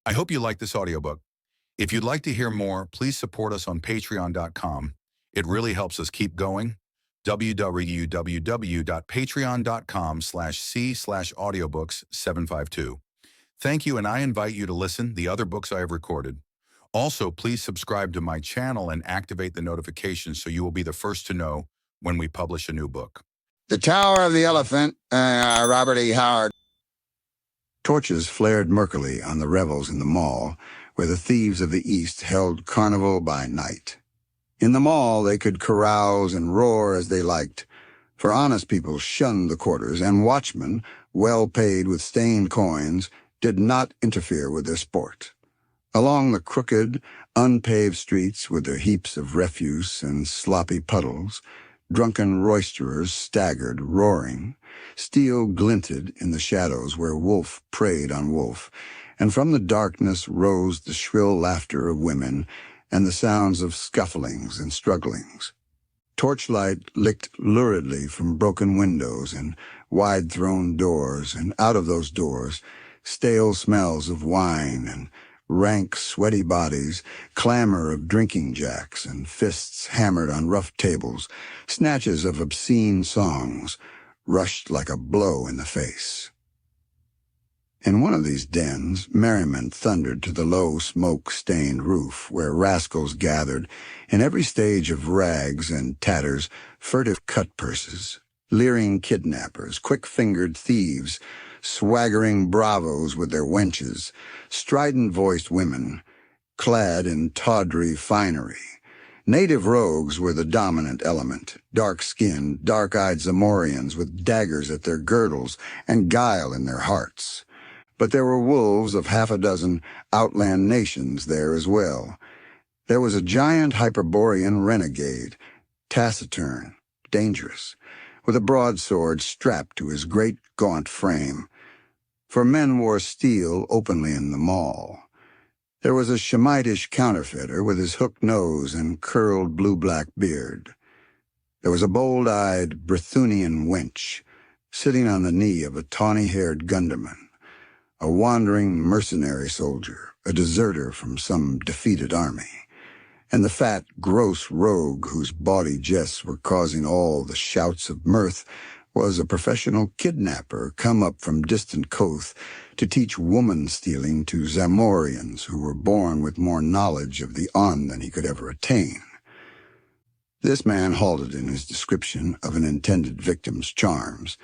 I hope you like this audiobook. If you'd like to hear more, please support us on patreon.com. It really helps us keep going. www.patreon.com/c/audiobooks752. Thank you, and I invite you to listen the other books I have recorded. Also, please subscribe to my channel and activate the notifications so you will be the first to know when we publish a new book. The Tower of the Elephant, Robert E. Howard. Torches flared murkily on the revels in the Maul, where the thieves of the East held carnival by night. In the Maul, they could carouse and roar as they liked, for honest people shunned the quarters, and watchmen, well paid with stained coins, did not interfere with their sport. Along the crooked, unpaved streets with their heaps of refuse and sloppy puddles, drunken roisterers staggered, roaring. Steel glinted in the shadows where wolf preyed on wolf, and from the darkness rose the shrill laughter of women and the sounds of scufflings and strugglings. Torchlight licked luridly from broken windows and wide-thrown doors, and out of those doors, stale smells of wine and rank, sweaty bodies, clamor of drinking jacks and fists hammered on rough tables, snatches of obscene songs, rushed like a blow in the face. In one of these dens, merriment thundered to the low, smoke-stained roof, where rascals gathered, in every stage of rags and tatters, furtive cut-purses, leering kidnappers, quick-fingered thieves, swaggering bravos with their wenches, strident-voiced women, clad in tawdry finery. Native rogues were the dominant element, dark-skinned, dark-eyed Zamorians with daggers at their girdles and guile in their hearts. But there were wolves of half a dozen outland nations there as well. There was a giant Hyperborean renegade, taciturn, dangerous, with a broadsword strapped to his great gaunt frame, for men wore steel openly in the Maul. There was a Shemitish counterfeiter with his hooked nose and curled blue-black beard. There was a bold-eyed Brythunian wench, sitting on the knee of a tawny-haired gunderman, a wandering mercenary soldier, a deserter from some defeated army, and the fat, gross rogue whose bawdy jests were causing all the shouts of mirth was a professional kidnapper come up from distant Koth to teach woman-stealing to Zamorians who were born with more knowledge of the Un than he could ever attain. This man halted in his description of an intended victim's charms,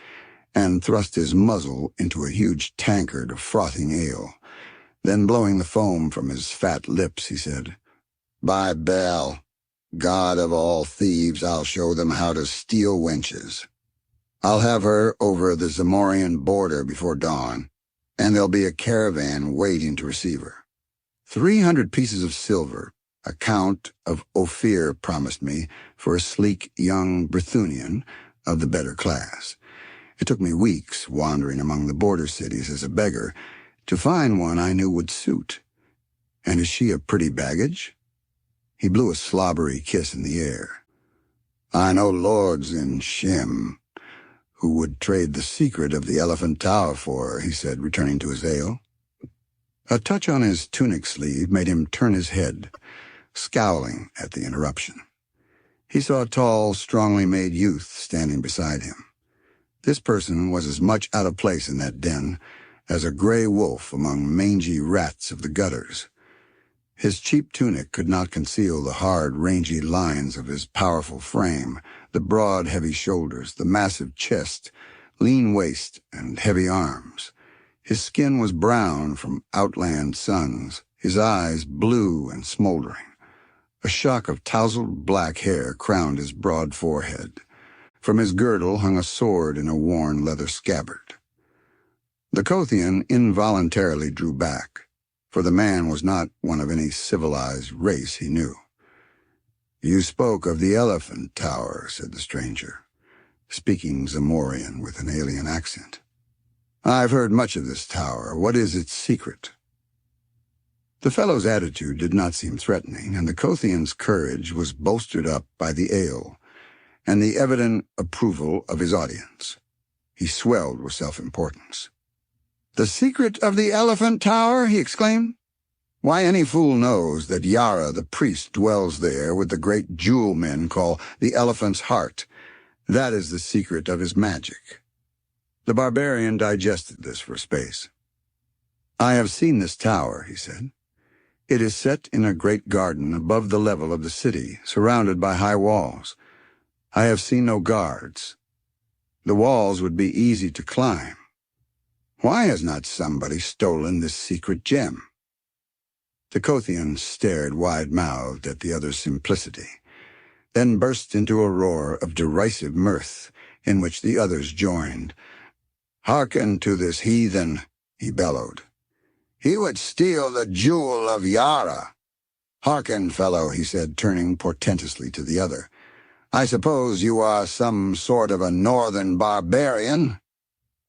and thrust his muzzle into a huge tankard of frothing ale. Then, blowing the foam from his fat lips, he said, "By Baal, God of all thieves, I'll show them how to steal wenches. I'll have her over the Zamorian border before dawn, and there'll be a caravan waiting to receive her. 300 pieces of silver, a count of Ophir promised me for a sleek young Brythunian of the better class. It took me weeks, wandering among the border cities as a beggar, to find one I knew would suit. And is she a pretty baggage?" He blew a slobbery kiss in the air. "I know lords in Shem who would trade the secret of the Elephant Tower for her," he said, returning to his ale. A touch on his tunic sleeve made him turn his head, scowling at the interruption. He saw a tall, strongly made youth standing beside him. This person was as much out of place in that den as a gray wolf among mangy rats of the gutters. His cheap tunic could not conceal the hard, rangy lines of his powerful frame, the broad, heavy shoulders, the massive chest, lean waist, and heavy arms. His skin was brown from outland suns, his eyes blue and smoldering. A shock of tousled black hair crowned his broad forehead. From his girdle hung a sword in a worn leather scabbard. The Kothian involuntarily drew back, for the man was not one of any civilized race he knew. "You spoke of the Elephant Tower," said the stranger, speaking Zamorian with an alien accent. "I've heard much of this tower. What is its secret?" The fellow's attitude did not seem threatening, and the Kothian's courage was bolstered up by the ale and the evident approval of his audience. He swelled with self-importance. "The secret of the Elephant Tower?" he exclaimed. Why, any fool knows that Yara the priest dwells there with the great jewel men call the elephant's heart. That is the secret of his magic. The barbarian digested this for a space. I have seen this tower, he said. It is set in a great garden above the level of the city, surrounded by high walls. I have seen no guards. The walls would be easy to climb. Why has not somebody stolen this secret gem? The Kothian stared wide-mouthed at the other's simplicity, then burst into a roar of derisive mirth, in which the others joined. "Hearken to this heathen," he bellowed. "He would steal the jewel of Yara." "Hearken, fellow," he said, turning portentously to the other. "I suppose you are some sort of a northern barbarian?"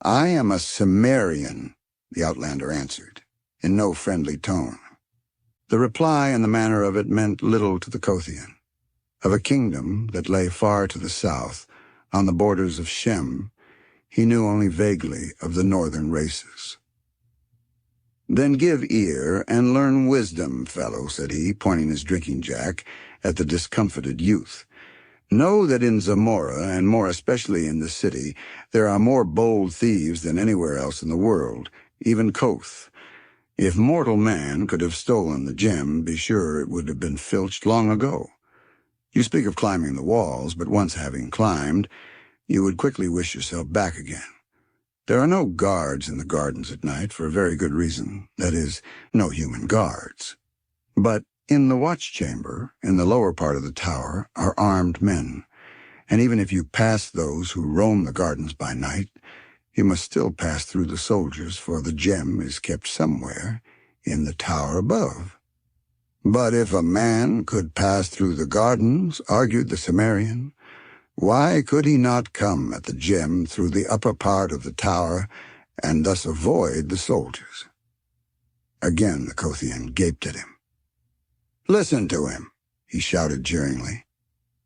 "I am a Cimmerian," the outlander answered, in no friendly tone. The reply and the manner of it meant little to the Kothian. Of a kingdom that lay far to the south, on the borders of Shem, he knew only vaguely of the northern races. "Then give ear and learn wisdom, fellow," said he, pointing his drinking-jack at the discomfited youth. "Know that in Zamora, and more especially in the city, there are more bold thieves than anywhere else in the world, even Koth. If mortal man could have stolen the gem, be sure it would have been filched long ago. You speak of climbing the walls, but once having climbed, you would quickly wish yourself back again. There are no guards in the gardens at night for a very good reason, that is, no human guards. But in the watch-chamber, in the lower part of the tower, are armed men, and even if you pass those who roam the gardens by night, you must still pass through the soldiers, for the gem is kept somewhere in the tower above." "But if a man could pass through the gardens," argued the Cimmerian, "why could he not come at the gem through the upper part of the tower and thus avoid the soldiers?" Again the Kothian gaped at him. "Listen to him," he shouted jeeringly.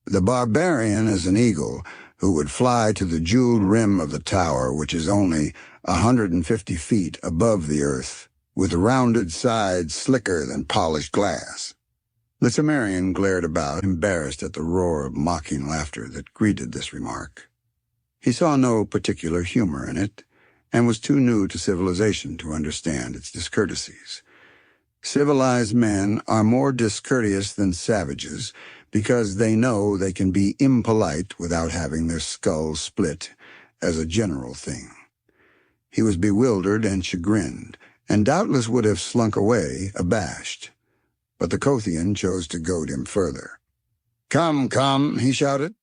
"The barbarian is an eagle who would fly to the jeweled rim of the tower, which is only 150 feet above the earth, with rounded sides slicker than polished glass." The Cimmerian glared about, embarrassed at the roar of mocking laughter that greeted this remark. He saw no particular humor in it, and was too new to civilization to understand its discourtesies. Civilized men are more discourteous than savages, because they know they can be impolite without having their skulls split, as a general thing. He was bewildered and chagrined, and doubtless would have slunk away, abashed. But the Kothian chose to goad him further. "Come, come," he shouted.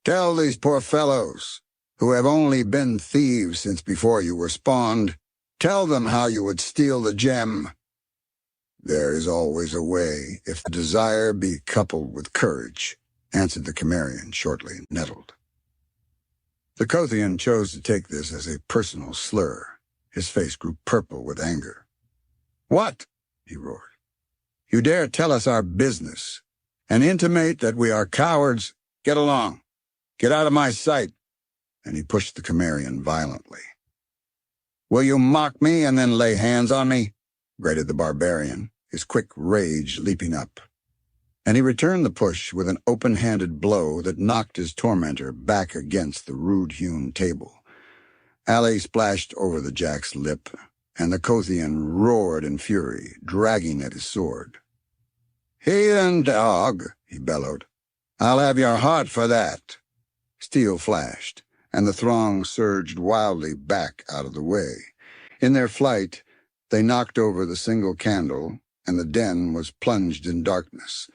"Tell these poor fellows, who have only been thieves since before you were spawned, tell them how you would steal the gem." "There is always a way, if the desire be coupled with courage," answered the Cimmerian shortly, nettled. The Kothian chose to take this as a personal slur. His face grew purple with anger. "What?" he roared. "You dare tell us our business, and intimate that we are cowards? Get along. Get out of my sight." And he pushed the Cimmerian violently. "Will you mock me and then lay hands on me?" grated the barbarian, his quick rage leaping up. And he returned the push with an open-handed blow that knocked his tormentor back against the rude-hewn table. Ali splashed over the jack's lip, and the Kothian roared in fury, dragging at his sword. "Heathen dog," he bellowed. "I'll have your heart for that." Steel flashed, and the throng surged wildly back out of the way. In their flight, they knocked over the single candle, and the den was plunged in darkness,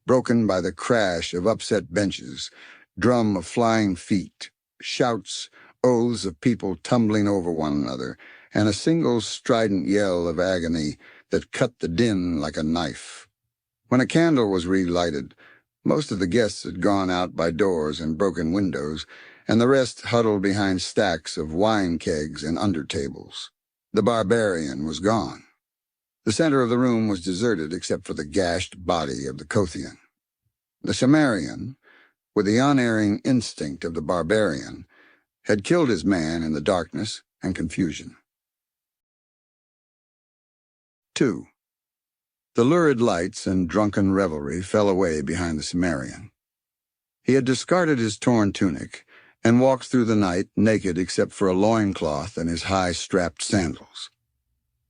broken by the crash of upset benches, drum of flying feet, shouts, oaths of people tumbling over one another, and a single strident yell of agony that cut the din like a knife. When a candle was relighted, most of the guests had gone out by doors and broken windows, and the rest huddled behind stacks of wine kegs and under tables. The barbarian was gone. The center of the room was deserted except for the gashed body of the Kothian. The Cimmerian, with the unerring instinct of the barbarian, had killed his man in the darkness and confusion. 2. The lurid lights and drunken revelry fell away behind the Cimmerian. He had discarded his torn tunic and walked through the night naked except for a loincloth and his high-strapped sandals.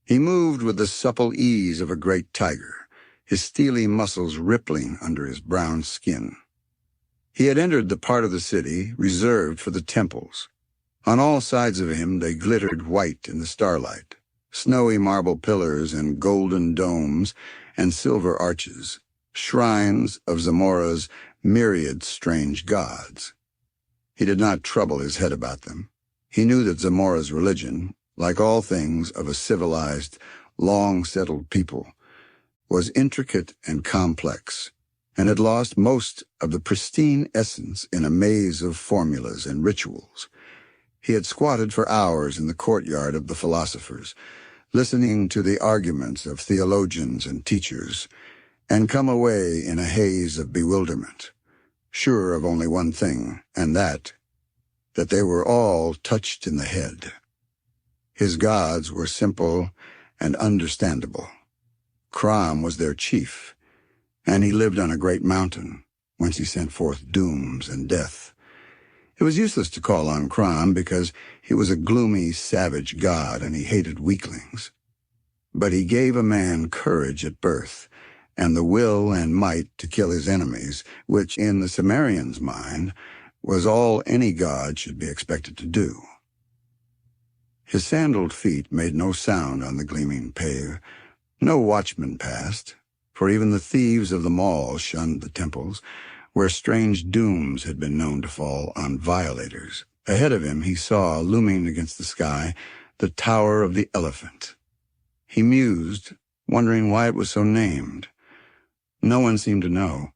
He moved with the supple ease of a great tiger, his steely muscles rippling under his brown skin. He had entered the part of the city reserved for the temples. On all sides of him they glittered white in the starlight, snowy marble pillars and golden domes and silver arches, shrines of Zamora's myriad strange gods. He did not trouble his head about them. He knew that Zamora's religion, like all things of a civilized, long-settled people, was intricate and complex, and had lost most of the pristine essence in a maze of formulas and rituals. He had squatted for hours in the courtyard of the philosophers, listening to the arguments of theologians and teachers, and come away in a haze of bewilderment, sure of only one thing, and that they were all touched in the head. His gods were simple and understandable. Crom was their chief, and he lived on a great mountain, whence he sent forth dooms and death. It was useless to call on Crom because he was a gloomy, savage god, and he hated weaklings. But he gave a man courage at birth, and the will and might to kill his enemies, which, in the Cimmerian's mind, was all any god should be expected to do. His sandaled feet made no sound on the gleaming pave. No watchman passed, for even the thieves of the Maul shunned the temples, where strange dooms had been known to fall on violators. Ahead of him he saw, looming against the sky, the Tower of the Elephant. He mused, wondering why it was so named. No one seemed to know.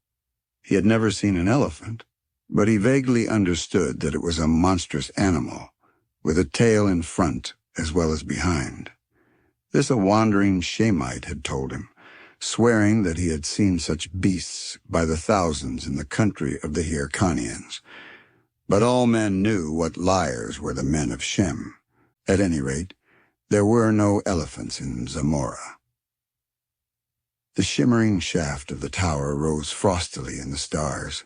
He had never seen an elephant, but he vaguely understood that it was a monstrous animal, with a tail in front as well as behind. This a wandering Shemite had told him, swearing that he had seen such beasts by the thousands in the country of the Hyrcanians. But all men knew what liars were the men of Shem. At any rate, there were no elephants in Zamora. The shimmering shaft of the tower rose frostily in the stars.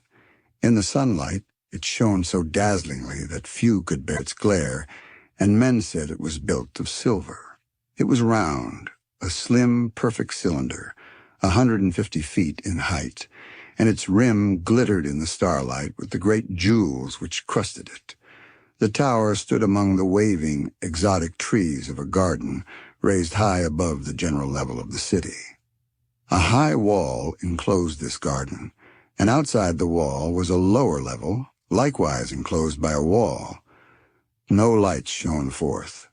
In the sunlight, it shone so dazzlingly that few could bear its glare, and men said it was built of silver. It was round, a slim, perfect cylinder, 150 feet in height, and its rim glittered in the starlight with the great jewels which crusted it. The tower stood among the waving, exotic trees of a garden raised high above the general level of the city. A high wall enclosed this garden, and outside the wall was a lower level, likewise enclosed by a wall. No lights shone forth.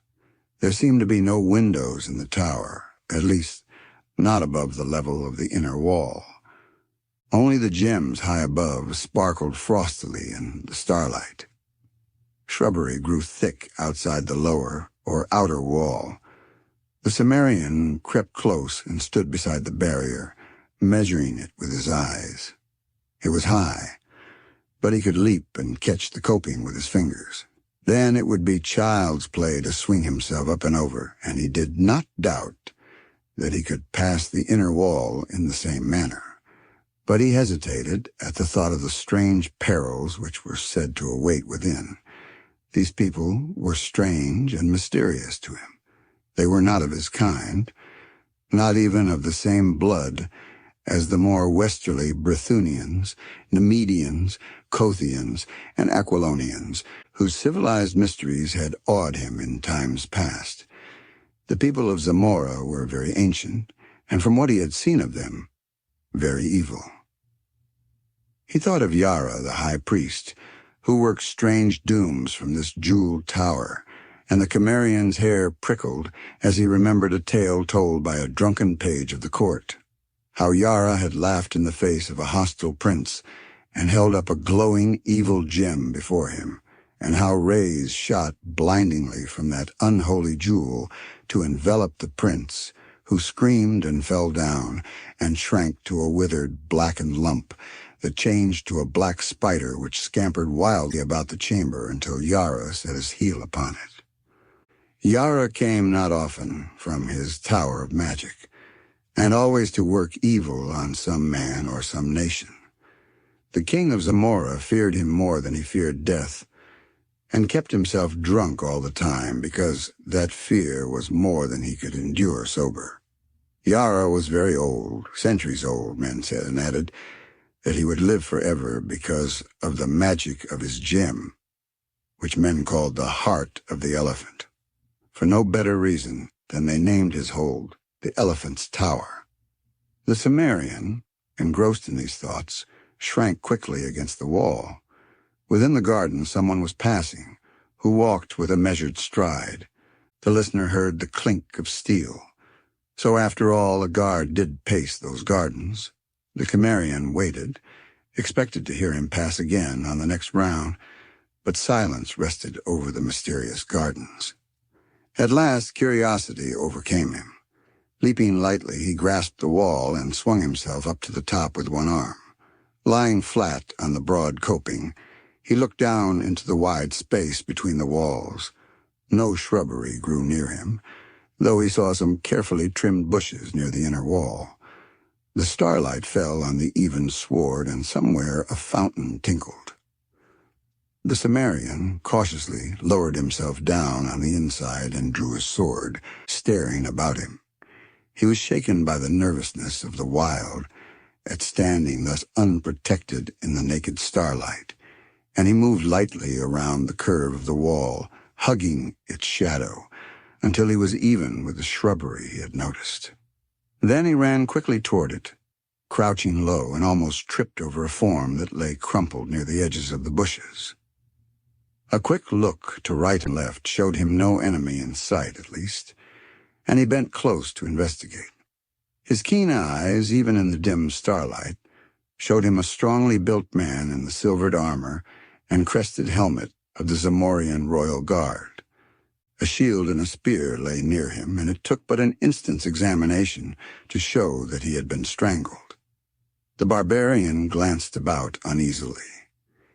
There seemed to be no windows in the tower, at least not above the level of the inner wall. Only the gems high above sparkled frostily in the starlight. Shrubbery grew thick outside the lower, or outer wall. The Cimmerian crept close and stood beside the barrier, measuring it with his eyes. It was high, but he could leap and catch the coping with his fingers. Then it would be child's play to swing himself up and over, and he did not doubt that he could pass the inner wall in the same manner. But he hesitated at the thought of the strange perils which were said to await within. These people were strange and mysterious to him. They were not of his kind, not even of the same blood as the more westerly Brythunians, Nemedians, Kothians, and Aquilonians, whose civilized mysteries had awed him in times past. The people of Zamora were very ancient, and from what he had seen of them, very evil. He thought of Yara, the high priest, who worked strange dooms from this jeweled tower, and the Cimmerian's hair prickled as he remembered a tale told by a drunken page of the court. How Yara had laughed in the face of a hostile prince and held up a glowing evil gem before him, and how rays shot blindingly from that unholy jewel to envelop the prince, who screamed and fell down and shrank to a withered, blackened lump that changed to a black spider which scampered wildly about the chamber until Yara set his heel upon it. Yara came not often from his tower of magic. and always to work evil on some man or some nation. The king of Zamora feared him more than he feared death, and kept himself drunk all the time because that fear was more than he could endure sober. Yara was very old, centuries old, men said, and added that he would live forever because of the magic of his gem, which men called the heart of the elephant, for no better reason than they named his hold the Elephant's Tower. The Cimmerian, engrossed in these thoughts, shrank quickly against the wall. Within the garden someone was passing, who walked with a measured stride. The listener heard the clink of steel. So after all, a guard did pace those gardens. The Cimmerian waited, expected to hear him pass again on the next round, but silence rested over the mysterious gardens. At last, curiosity overcame him. Leaping lightly, he grasped the wall and swung himself up to the top with one arm. Lying flat on the broad coping, he looked down into the wide space between the walls. No shrubbery grew near him, though he saw some carefully trimmed bushes near the inner wall. The starlight fell on the even sward, and somewhere a fountain tinkled. The Cimmerian cautiously lowered himself down on the inside and drew his sword, staring about him. He was shaken by the nervousness of the wild at standing thus unprotected in the naked starlight, and he moved lightly around the curve of the wall, hugging its shadow, until he was even with the shrubbery he had noticed. Then he ran quickly toward it, crouching low, and almost tripped over a form that lay crumpled near the edges of the bushes. A quick look to right and left showed him no enemy in sight, at least, and he bent close to investigate. His keen eyes, even in the dim starlight, showed him a strongly built man in the silvered armor and crested helmet of the Zamorian Royal Guard. A shield and a spear lay near him, and it took but an instant's examination to show that he had been strangled. The barbarian glanced about uneasily.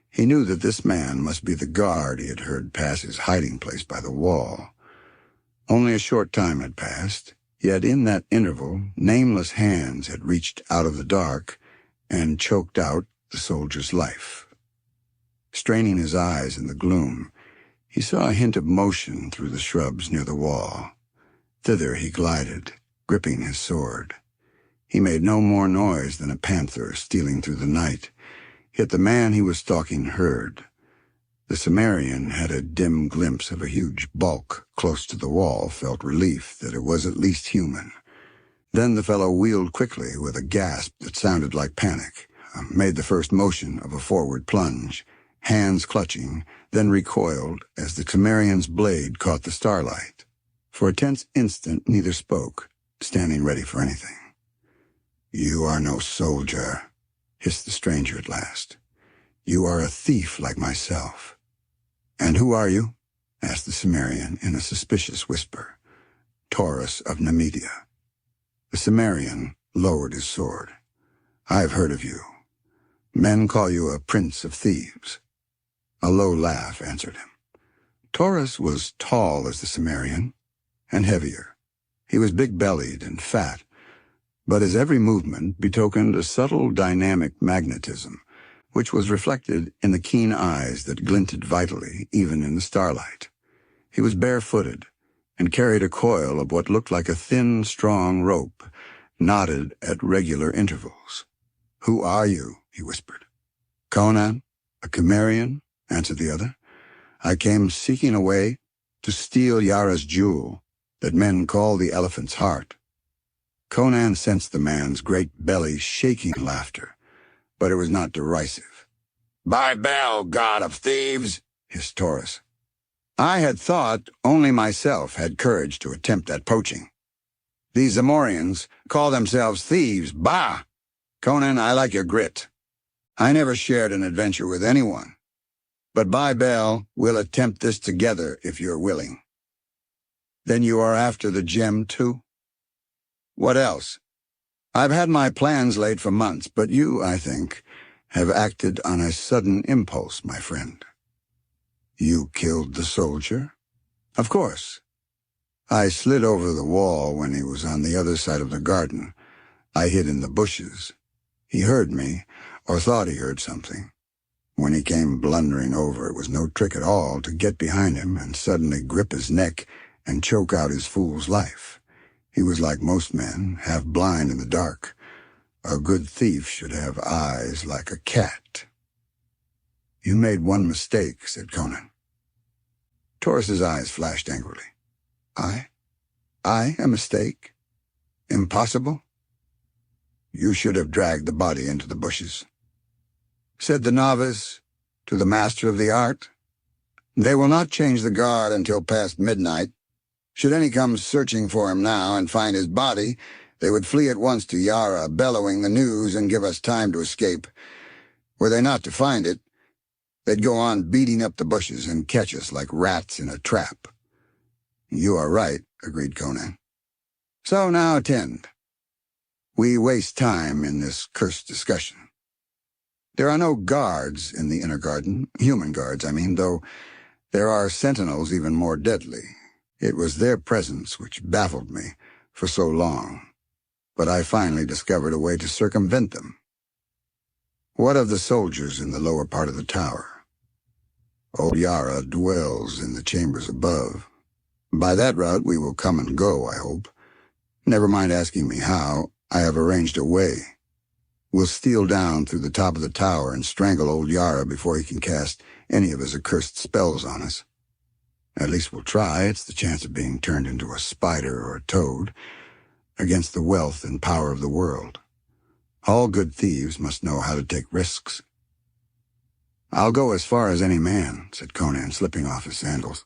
He knew that this man must be the guard he had heard pass his hiding place by the wall. Only a short time had passed, yet in that interval nameless hands had reached out of the dark and choked out the soldier's life. Straining his eyes in the gloom, he saw a hint of motion through the shrubs near the wall. Thither he glided, gripping his sword. He made no more noise than a panther stealing through the night, yet the man he was stalking heard. The Cimmerian had a dim glimpse of a huge bulk close to the wall, felt relief that it was at least human. Then the fellow wheeled quickly with a gasp that sounded like panic, made the first motion of a forward plunge, hands clutching, then recoiled as the Cimmerian's blade caught the starlight. For a tense instant neither spoke, standing ready for anything. "You are no soldier," hissed the stranger at last. "You are a thief like myself." "And who are you?" asked the Cimmerian in a suspicious whisper. "Taurus of Nemedia." The Cimmerian lowered his sword. "I've heard of you. Men call you a prince of thieves." A low laugh answered him. Taurus was tall as the Cimmerian, and heavier. He was big-bellied and fat, but his every movement betokened a subtle dynamic magnetism, which was reflected in the keen eyes that glinted vitally even in the starlight. He was barefooted, and carried a coil of what looked like a thin, strong rope, knotted at regular intervals. "Who are you?" he whispered. "Conan, a Cimmerian," answered the other. "I came seeking a way to steal Yara's jewel that men call the elephant's heart." Conan sensed the man's great belly shaking laughter, but it was not derisive. "By Bel, god of thieves," hissed Taurus. "I had thought only myself had courage to attempt that poaching. These Zamorians call themselves thieves. Bah! Conan, I like your grit. I never shared an adventure with anyone. But by Bel, we'll attempt this together if you're willing." "Then you are after the gem too?" "What else? I've had my plans laid for months, but you, I think, have acted on a sudden impulse, my friend." "You killed the soldier?" "Of course. I slid over the wall when he was on the other side of the garden, I hid in the bushes. He heard me, or thought he heard something. When he came blundering over, it was no trick at all to get behind him and suddenly grip his neck and choke out his fool's life. He was like most men, half blind in the dark. A good thief should have eyes like a cat. "You made one mistake," said Conan. Torres's eyes flashed angrily. I a mistake? Impossible? "You should have dragged the body into the bushes," said the novice to the master of the art. "They will not change the guard until past midnight. Should any come searching for him now and find his body, they would flee at once to Yara, bellowing the news, and give us time to escape. Were they not to find it, they'd go on beating up the bushes and catch us like rats in a trap." "You are right," agreed Conan. "So now attend. We waste time in this cursed discussion. There are no guards in the inner garden, human guards, I mean, though there are sentinels even more deadly. It was their presence which baffled me for so long, but I finally discovered a way to circumvent them." "What of the soldiers in the lower part of the tower?" "Old Yara dwells in the chambers above. By that route we will come and go, I hope. Never mind asking me how. I have arranged a way. We'll steal down through the top of the tower and strangle old Yara before he can cast any of his accursed spells on us. At least we'll try. It's the chance of being turned into a spider or a toad, against the wealth and power of the world. All good thieves must know how to take risks." "I'll go as far as any man," said Conan, slipping off his sandals.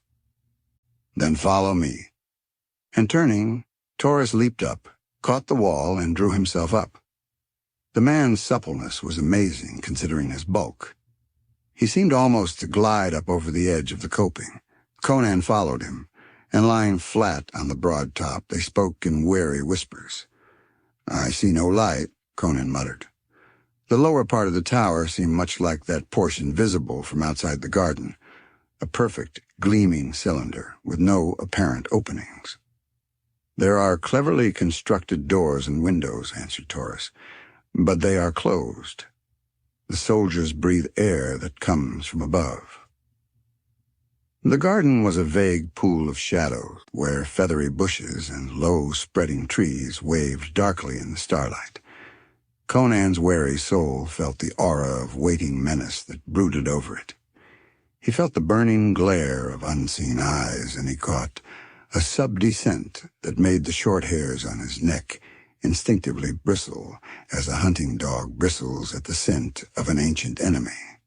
"Then follow me." And turning, Torres leaped up, caught the wall, and drew himself up. The man's suppleness was amazing, considering his bulk. He seemed almost to glide up over the edge of the coping. Conan followed him, and lying flat on the broad top, they spoke in wary whispers. "I see no light," Conan muttered. The lower part of the tower seemed much like that portion visible from outside the garden, a perfect, gleaming cylinder with no apparent openings. "There are cleverly constructed doors and windows," answered Torres, "but they are closed. The soldiers breathe air that comes from above." The garden was a vague pool of shadows, where feathery bushes and low, spreading trees waved darkly in the starlight. Conan's wary soul felt the aura of waiting menace that brooded over it. He felt the burning glare of unseen eyes, and he caught a sub-descent that made the short hairs on his neck instinctively bristle as a hunting dog bristles at the scent of an ancient enemy.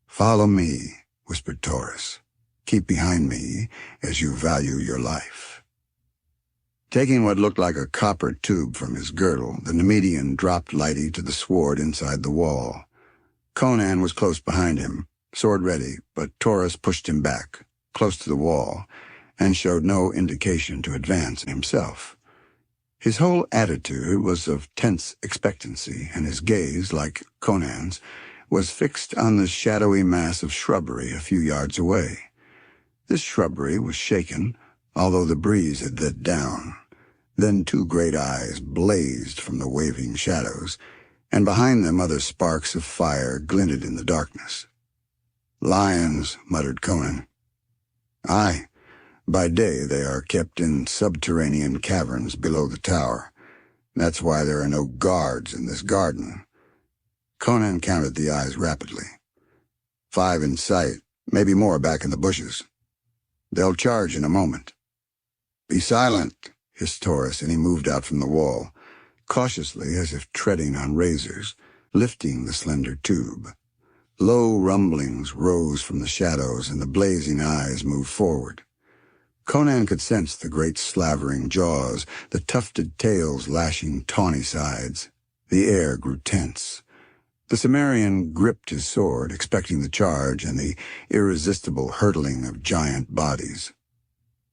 "Follow me," whispered Torres. "Keep behind me as you value your life." Taking what looked like a copper tube from his girdle, the Nemedian dropped Lighty to the sward inside the wall. Conan was close behind him, sword ready, but Torres pushed him back, close to the wall, and showed no indication to advance himself. His whole attitude was of tense expectancy, and his gaze, like Conan's, was fixed on the shadowy mass of shrubbery a few yards away. This shrubbery was shaken, although the breeze had died down. Then two great eyes blazed from the waving shadows, and behind them other sparks of fire glinted in the darkness. "Lions," muttered Conan. "Aye. By day they are kept in subterranean caverns below the tower. That's why there are no guards in this garden." Conan counted the eyes rapidly. 5 in sight, maybe more back in the bushes. "They'll charge in a moment." "Be silent," hissed Torres, and he moved out from the wall, cautiously as if treading on razors, lifting the slender tube. Low rumblings rose from the shadows, and the blazing eyes moved forward. Conan could sense the great slavering jaws, the tufted tails lashing tawny sides. The air grew tense. The Cimmerian gripped his sword, expecting the charge and the irresistible hurtling of giant bodies.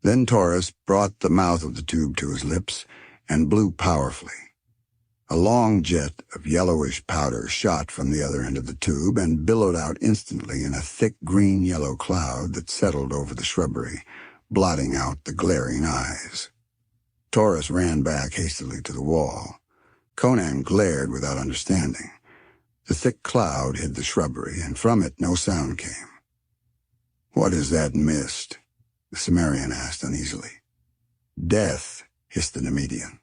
Then Torres brought the mouth of the tube to his lips and blew powerfully. A long jet of yellowish powder shot from the other end of the tube and billowed out instantly in a thick green-yellow cloud that settled over the shrubbery, blotting out the glaring eyes. Torres ran back hastily to the wall. Conan glared without understanding. The thick cloud hid the shrubbery, and from it no sound came. "What is that mist?" the Cimmerian asked uneasily. "Death," hissed the Nemedian.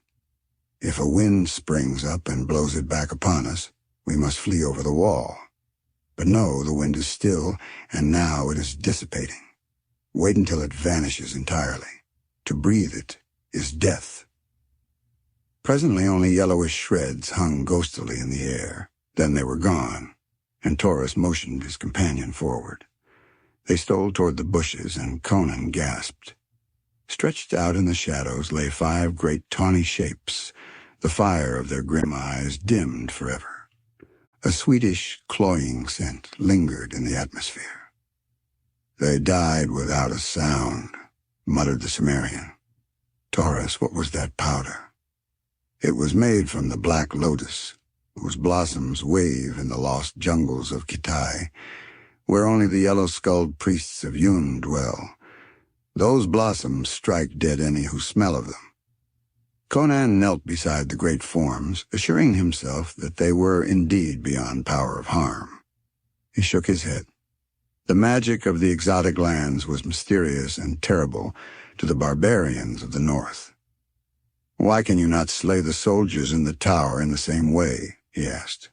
"If a wind springs up and blows it back upon us, we must flee over the wall. But no, the wind is still, and now it is dissipating. Wait until it vanishes entirely. To breathe it is death." Presently only yellowish shreds hung ghostily in the air. Then they were gone, and Taurus motioned his companion forward. They stole toward the bushes, and Conan gasped. Stretched out in the shadows lay 5 great tawny shapes, the fire of their grim eyes dimmed forever. A sweetish, cloying scent lingered in the atmosphere. "They died without a sound," muttered the Cimmerian. "Taurus, what was that powder?" "It was made from the black lotus, whose blossoms wave in the lost jungles of Kitai, where only the yellow-skulled priests of Yun dwell. Those blossoms strike dead any who smell of them." Conan knelt beside the great forms, assuring himself that they were indeed beyond power of harm. He shook his head. The magic of the exotic lands was mysterious and terrible to the barbarians of the north. "Why can you not slay the soldiers in the tower in the same way?" he asked.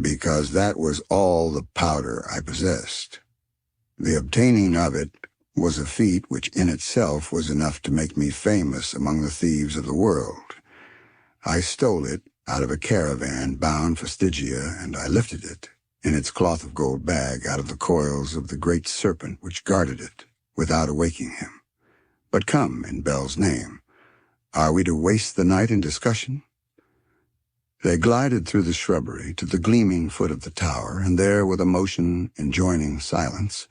"Because that was all the powder I possessed. The obtaining of it was a feat which in itself was enough to make me famous among the thieves of the world. I stole it out of a caravan bound for Stygia, and I lifted it, in its cloth of gold bag, out of the coils of the great serpent which guarded it, without awaking him. But come, in Bel's name, are we to waste the night in discussion?" They glided through the shrubbery to the gleaming foot of the tower, and there, with a motion enjoining silence,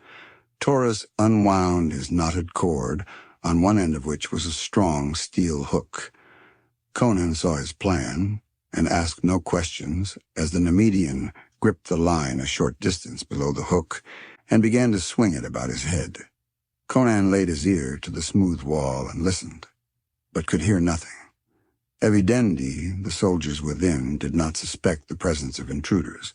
Taurus unwound his knotted cord, on one end of which was a strong steel hook. Conan saw his plan, and asked no questions, as the Nemedian gripped the line a short distance below the hook, and began to swing it about his head. Conan laid his ear to the smooth wall and listened, but could hear nothing. Evidendi, the soldiers within, did not suspect the presence of intruders,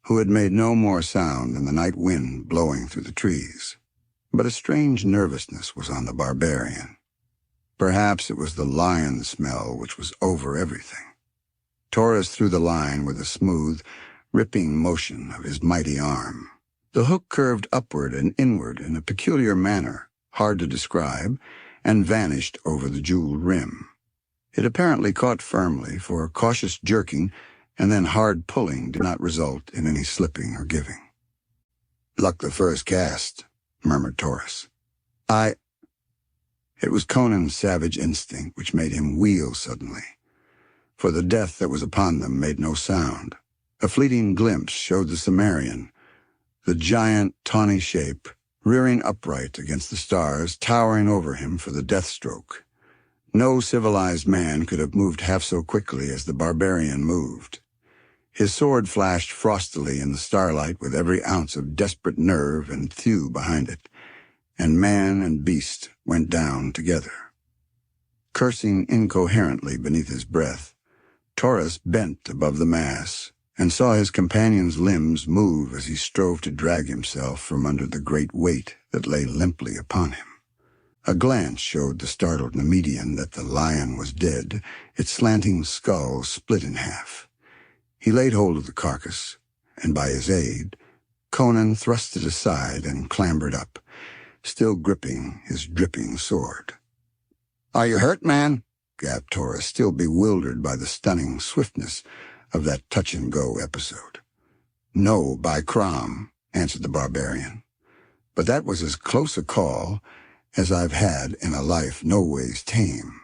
who had made no more sound than the night wind blowing through the trees. But a strange nervousness was on the barbarian. Perhaps it was the lion smell which was over everything. Taurus threw the line with a smooth, ripping motion of his mighty arm. The hook curved upward and inward in a peculiar manner, hard to describe, and vanished over the jeweled rim. It apparently caught firmly, for cautious jerking and then hard pulling did not result in any slipping or giving. "Luck the first cast," murmured Taurus. It was Conan's savage instinct which made him wheel suddenly, for the death that was upon them made no sound. A fleeting glimpse showed the Cimmerian, the giant tawny shape, rearing upright against the stars, towering over him for the death stroke. No civilized man could have moved half so quickly as the barbarian moved. His sword flashed frostily in the starlight with every ounce of desperate nerve and thew behind it, and man and beast went down together. Cursing incoherently beneath his breath, Taurus bent above the mass, and saw his companion's limbs move as he strove to drag himself from under the great weight that lay limply upon him. A glance showed the startled Nemedian that the lion was dead, its slanting skull split in half. He laid hold of the carcass, and by his aid, Conan thrust it aside and clambered up, still gripping his dripping sword. "Are you hurt, man?" gasped Taurus, still bewildered by the stunning swiftness of that touch-and-go episode. "No, by Crom," answered the barbarian. "But that was as close a call as I've had in a life no ways tame.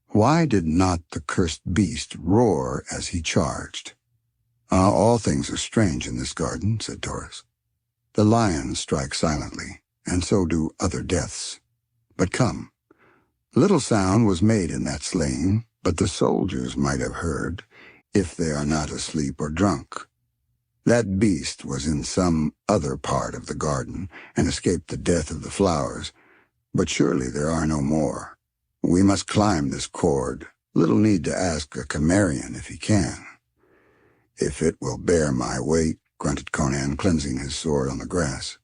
Why did not the cursed beast roar as he charged?" "All things are strange in this garden," said Taurus. "The lions strike silently, and so do other deaths. But come. Little sound was made in that slaying, but the soldiers might have heard, if they are not asleep or drunk. That beast was in some other part of the garden, and escaped the death of the flowers, but surely there are no more. We must climb this cord, Little need to ask a Cimmerian if he can. If it will bear my weight, grunted Conan, cleansing his sword on the grass.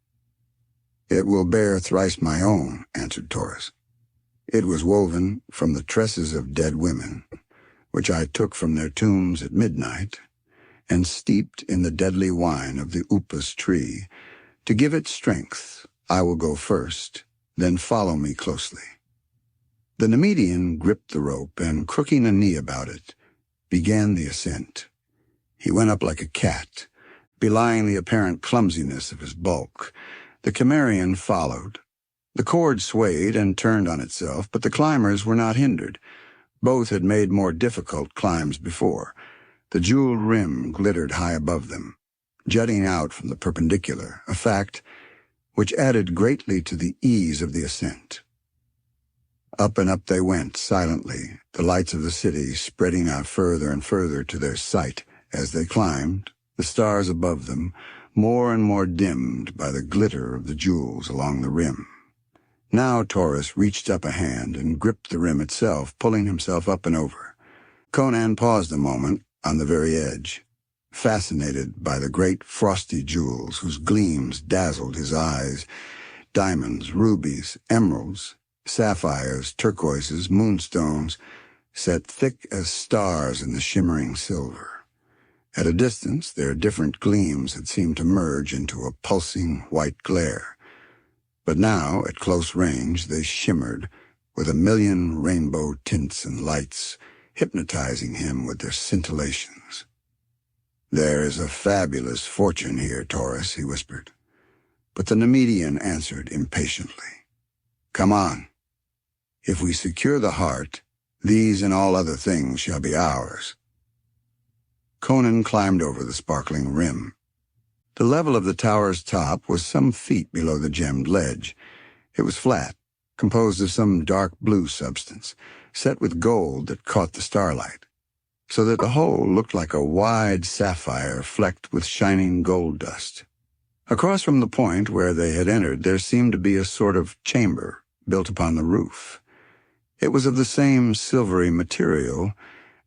It will bear thrice my own, answered Taurus. It was woven from the tresses of dead women, which I took from their tombs at midnight, and steeped in the deadly wine of the upas tree. To give it strength, I will go first, then follow me closely. The Nemedian gripped the rope and, crooking a knee about it, began the ascent. He went up like a cat, belying the apparent clumsiness of his bulk. The Cimmerian followed. The cord swayed and turned on itself, but the climbers were not hindered. Both had made more difficult climbs before. The jeweled rim glittered high above them, jutting out from the perpendicular, a fact which added greatly to the ease of the ascent. Up and up they went, silently, the lights of the city spreading out further and further to their sight as they climbed, the stars above them more and more dimmed by the glitter of the jewels along the rim. Now Taurus reached up a hand and gripped the rim itself, pulling himself up and over. Conan paused a moment on the very edge, fascinated by the great frosty jewels whose gleams dazzled his eyes. Diamonds, rubies, emeralds, sapphires, turquoises, moonstones, set thick as stars in the shimmering silver. At a distance, their different gleams had seemed to merge into a pulsing white glare. But now, at close range, they shimmered with a million rainbow tints and lights, hypnotizing him with their scintillations. "There is a fabulous fortune here, Taurus," he whispered. But the Nemedian answered impatiently. "Come on. If we secure the heart, these and all other things shall be ours." Conan climbed over the sparkling rim. The level of the tower's top was some feet below the gemmed ledge. It was flat, composed of some dark blue substance, set with gold that caught the starlight, so that the whole looked like a wide sapphire flecked with shining gold dust. Across from the point where they had entered there seemed to be a sort of chamber built upon the roof. It was of the same silvery material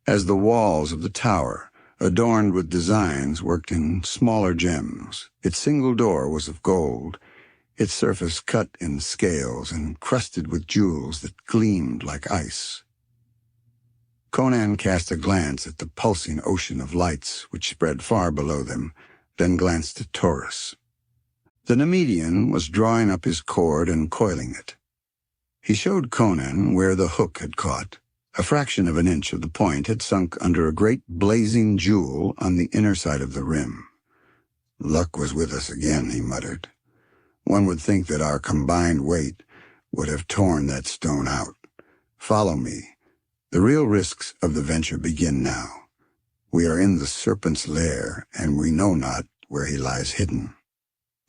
as the walls of the tower, adorned with designs worked in smaller gems. Its single door was of gold, its surface cut in scales and crusted with jewels that gleamed like ice. Conan cast a glance at the pulsing ocean of lights which spread far below them, then glanced at Taurus. The Nemedian was drawing up his cord and coiling it. He showed Conan where the hook had caught. A fraction of an inch of the point had sunk under a great blazing jewel on the inner side of the rim. "Luck was with us again," he muttered. "One would think that our combined weight would have torn that stone out. Follow me. The real risks of the venture begin now. We are in the serpent's lair, and we know not where he lies hidden."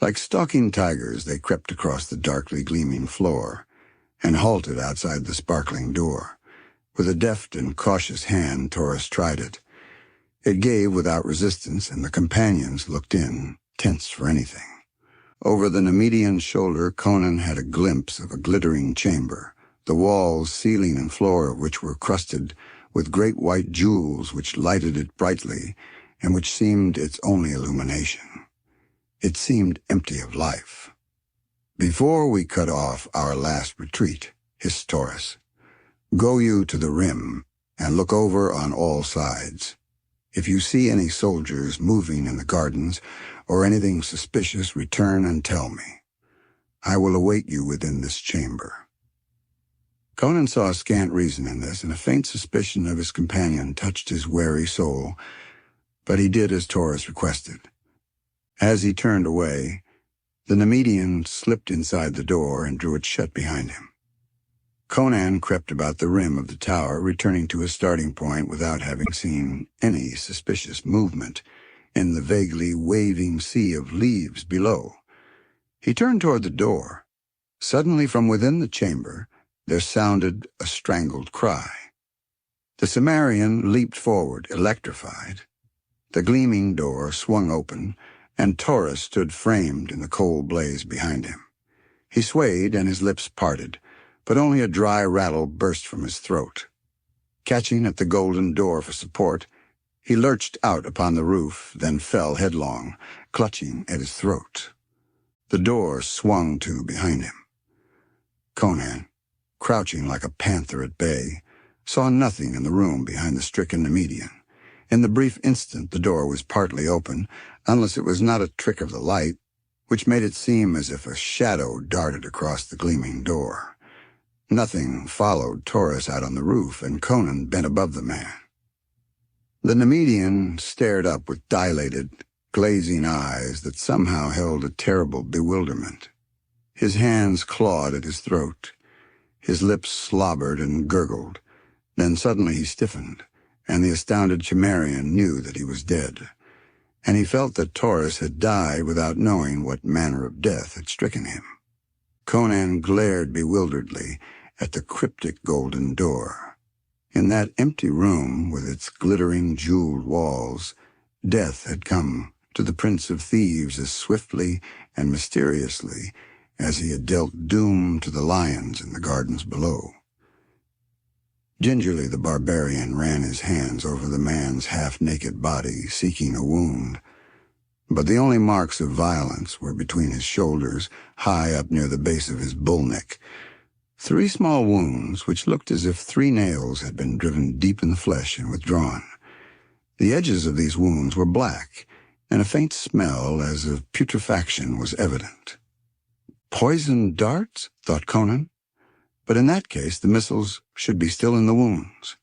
Like stalking tigers, they crept across the darkly gleaming floor and halted outside the sparkling door. With a deft and cautious hand, Taurus tried it. It gave without resistance, and the companions looked in, tense for anything. Over the Nemedian's shoulder, Conan had a glimpse of a glittering chamber, the walls, ceiling, and floor of which were crusted with great white jewels which lighted it brightly, and which seemed its only illumination. It seemed empty of life. "Before we cut off our last retreat," hissed Taurus, "go you to the rim and look over on all sides. If you see any soldiers moving in the gardens or anything suspicious, return and tell me. I will await you within this chamber." Conan saw scant reason in this, and a faint suspicion of his companion touched his wary soul, but he did as Taurus requested. As he turned away, the Nemedian slipped inside the door and drew it shut behind him. Conan crept about the rim of the tower, returning to his starting point without having seen any suspicious movement in the vaguely waving sea of leaves below. He turned toward the door. Suddenly from within the chamber there sounded a strangled cry. The Cimmerian leaped forward, electrified. The gleaming door swung open, and Taurus stood framed in the cold blaze behind him. He swayed and his lips parted, but only a dry rattle burst from his throat. Catching at the golden door for support, he lurched out upon the roof, then fell headlong, clutching at his throat. The door swung to behind him. Conan, crouching like a panther at bay, saw nothing in the room behind the stricken Nemedian. In the brief instant the door was partly open, unless it was not a trick of the light, which made it seem as if a shadow darted across the gleaming door. Nothing followed Taurus out on the roof, and Conan bent above the man. The Nemedian stared up with dilated, glazing eyes that somehow held a terrible bewilderment. His hands clawed at his throat. His lips slobbered and gurgled. Then suddenly he stiffened, and the astounded Cimmerian knew that he was dead. And he felt that Taurus had died without knowing what manner of death had stricken him. Conan glared bewilderedly at the cryptic golden door. In that empty room with its glittering jeweled walls, death had come to the Prince of Thieves as swiftly and mysteriously as he had dealt doom to the lions in the gardens below. Gingerly the barbarian ran his hands over the man's half-naked body, seeking a wound. But the only marks of violence were between his shoulders, high up near the base of his bull neck. 3 small wounds which looked as if 3 nails had been driven deep in the flesh and withdrawn. The edges of these wounds were black, and a faint smell as of putrefaction was evident. Poisoned darts, thought Conan. But in that case, the missiles should be still in the wounds.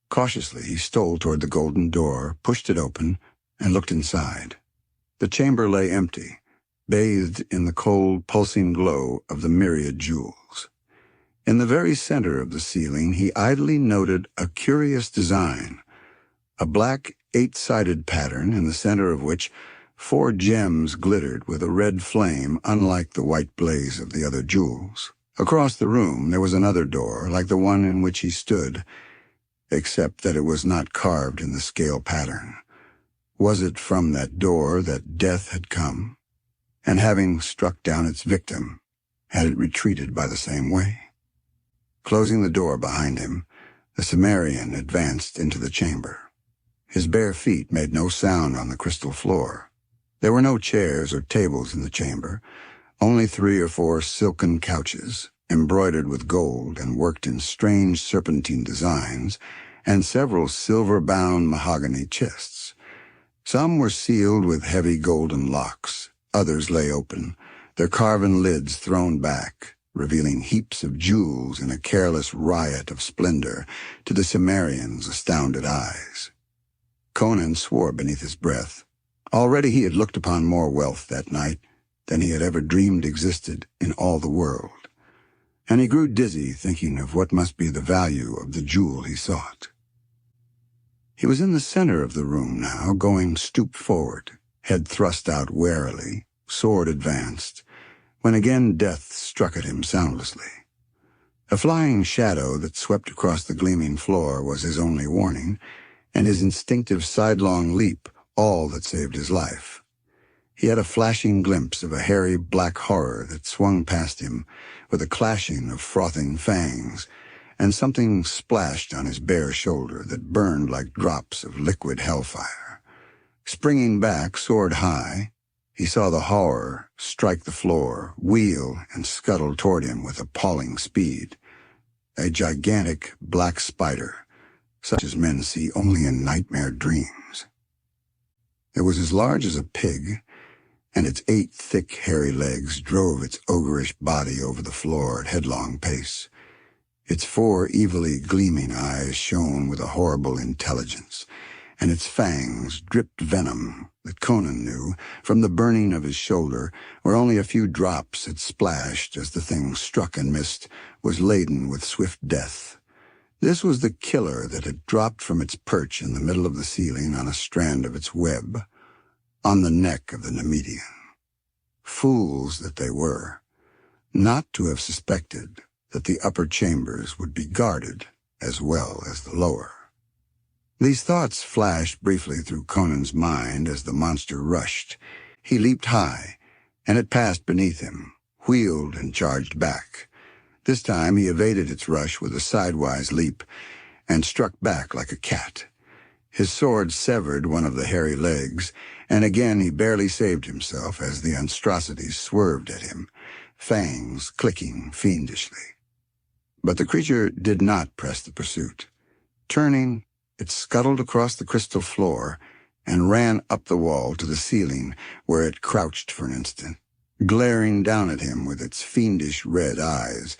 Cautiously, he stole toward the golden door, pushed it open, and looked inside. The chamber lay empty, bathed in the cold, pulsing glow of the myriad jewels. In the very center of the ceiling, he idly noted a curious design, a black 8-sided pattern in the center of which 4 gems glittered with a red flame unlike the white blaze of the other jewels. Across the room there was another door, like the one in which he stood, except that it was not carved in the scale pattern. Was it from that door that death had come? And having struck down its victim, had it retreated by the same way? Closing the door behind him, the Cimmerian advanced into the chamber. His bare feet made no sound on the crystal floor. There were no chairs or tables in the chamber, only 3 or 4 silken couches, embroidered with gold and worked in strange serpentine designs, and several silver-bound mahogany chests. Some were sealed with heavy golden locks, others lay open, their carven lids thrown back, revealing heaps of jewels in a careless riot of splendor to the Cimmerian's astounded eyes. Conan swore beneath his breath. Already he had looked upon more wealth that night than he had ever dreamed existed in all the world, and he grew dizzy thinking of what must be the value of the jewel he sought. He was in the center of the room now, going stoop forward, head thrust out warily, sword advanced, when again death struck at him soundlessly. A flying shadow that swept across the gleaming floor was his only warning, and his instinctive sidelong leap all that saved his life. He had a flashing glimpse of a hairy black horror that swung past him with a clashing of frothing fangs, and something splashed on his bare shoulder that burned like drops of liquid hellfire. Springing back, sword high, he saw the horror strike the floor, wheel, and scuttle toward him with appalling speed. A gigantic black spider, such as men see only in nightmare dreams. It was as large as a pig, and its 8 thick, hairy legs drove its ogreish body over the floor at headlong pace. Its 4 evilly gleaming eyes shone with a horrible intelligence, and its fangs dripped venom that Conan knew, from the burning of his shoulder, where only a few drops had splashed as the thing struck and missed, was laden with swift death. This was the killer that had dropped from its perch in the middle of the ceiling on a strand of its web, on the neck of the Nemedian. Fools that they were, not to have suspected that the upper chambers would be guarded as well as the lower. These thoughts flashed briefly through Conan's mind as the monster rushed. He leaped high, and it passed beneath him, wheeled and charged back. This time he evaded its rush with a sidewise leap, and struck back like a cat. His sword severed one of the hairy legs, and again he barely saved himself as the monstrosities swerved at him, fangs clicking fiendishly. But the creature did not press the pursuit. Turning, it scuttled across the crystal floor and ran up the wall to the ceiling, where it crouched for an instant, glaring down at him with its fiendish red eyes.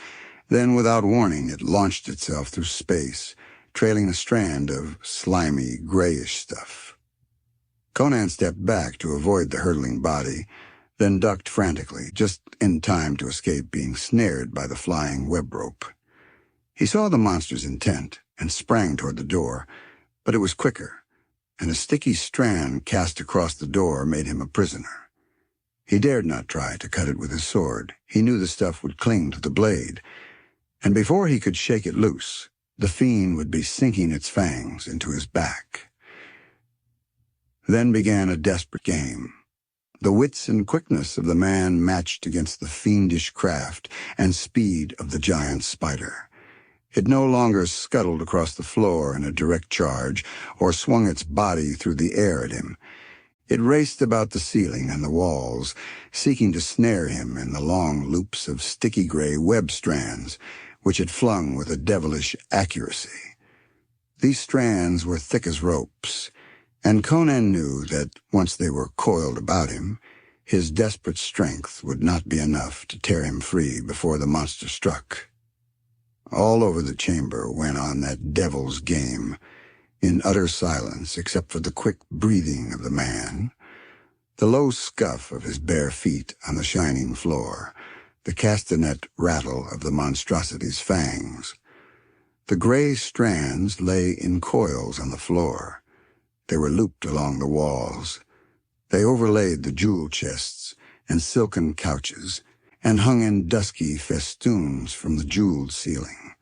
Then, without warning, it launched itself through space, trailing a strand of slimy, grayish stuff. Conan stepped back to avoid the hurtling body, then ducked frantically, just in time to escape being snared by the flying web rope. He saw the monster's intent and sprang toward the door, but it was quicker, and a sticky strand cast across the door made him a prisoner. He dared not try to cut it with his sword. He knew the stuff would cling to the blade, and before he could shake it loose, the fiend would be sinking its fangs into his back. Then began a desperate game. The wits and quickness of the man matched against the fiendish craft and speed of the giant spider. It no longer scuttled across the floor in a direct charge or swung its body through the air at him. It raced about the ceiling and the walls, seeking to snare him in the long loops of sticky gray web strands, which it flung with a devilish accuracy. These strands were thick as ropes, and Conan knew that once they were coiled about him, his desperate strength would not be enough to tear him free before the monster struck. All over the chamber went on that devil's game, in utter silence except for the quick breathing of the man, the low scuff of his bare feet on the shining floor, the castanet rattle of the monstrosity's fangs. The gray strands lay in coils on the floor. They were looped along the walls. They overlaid the jewel chests and silken couches, and hung in dusky festoons from the jeweled ceiling.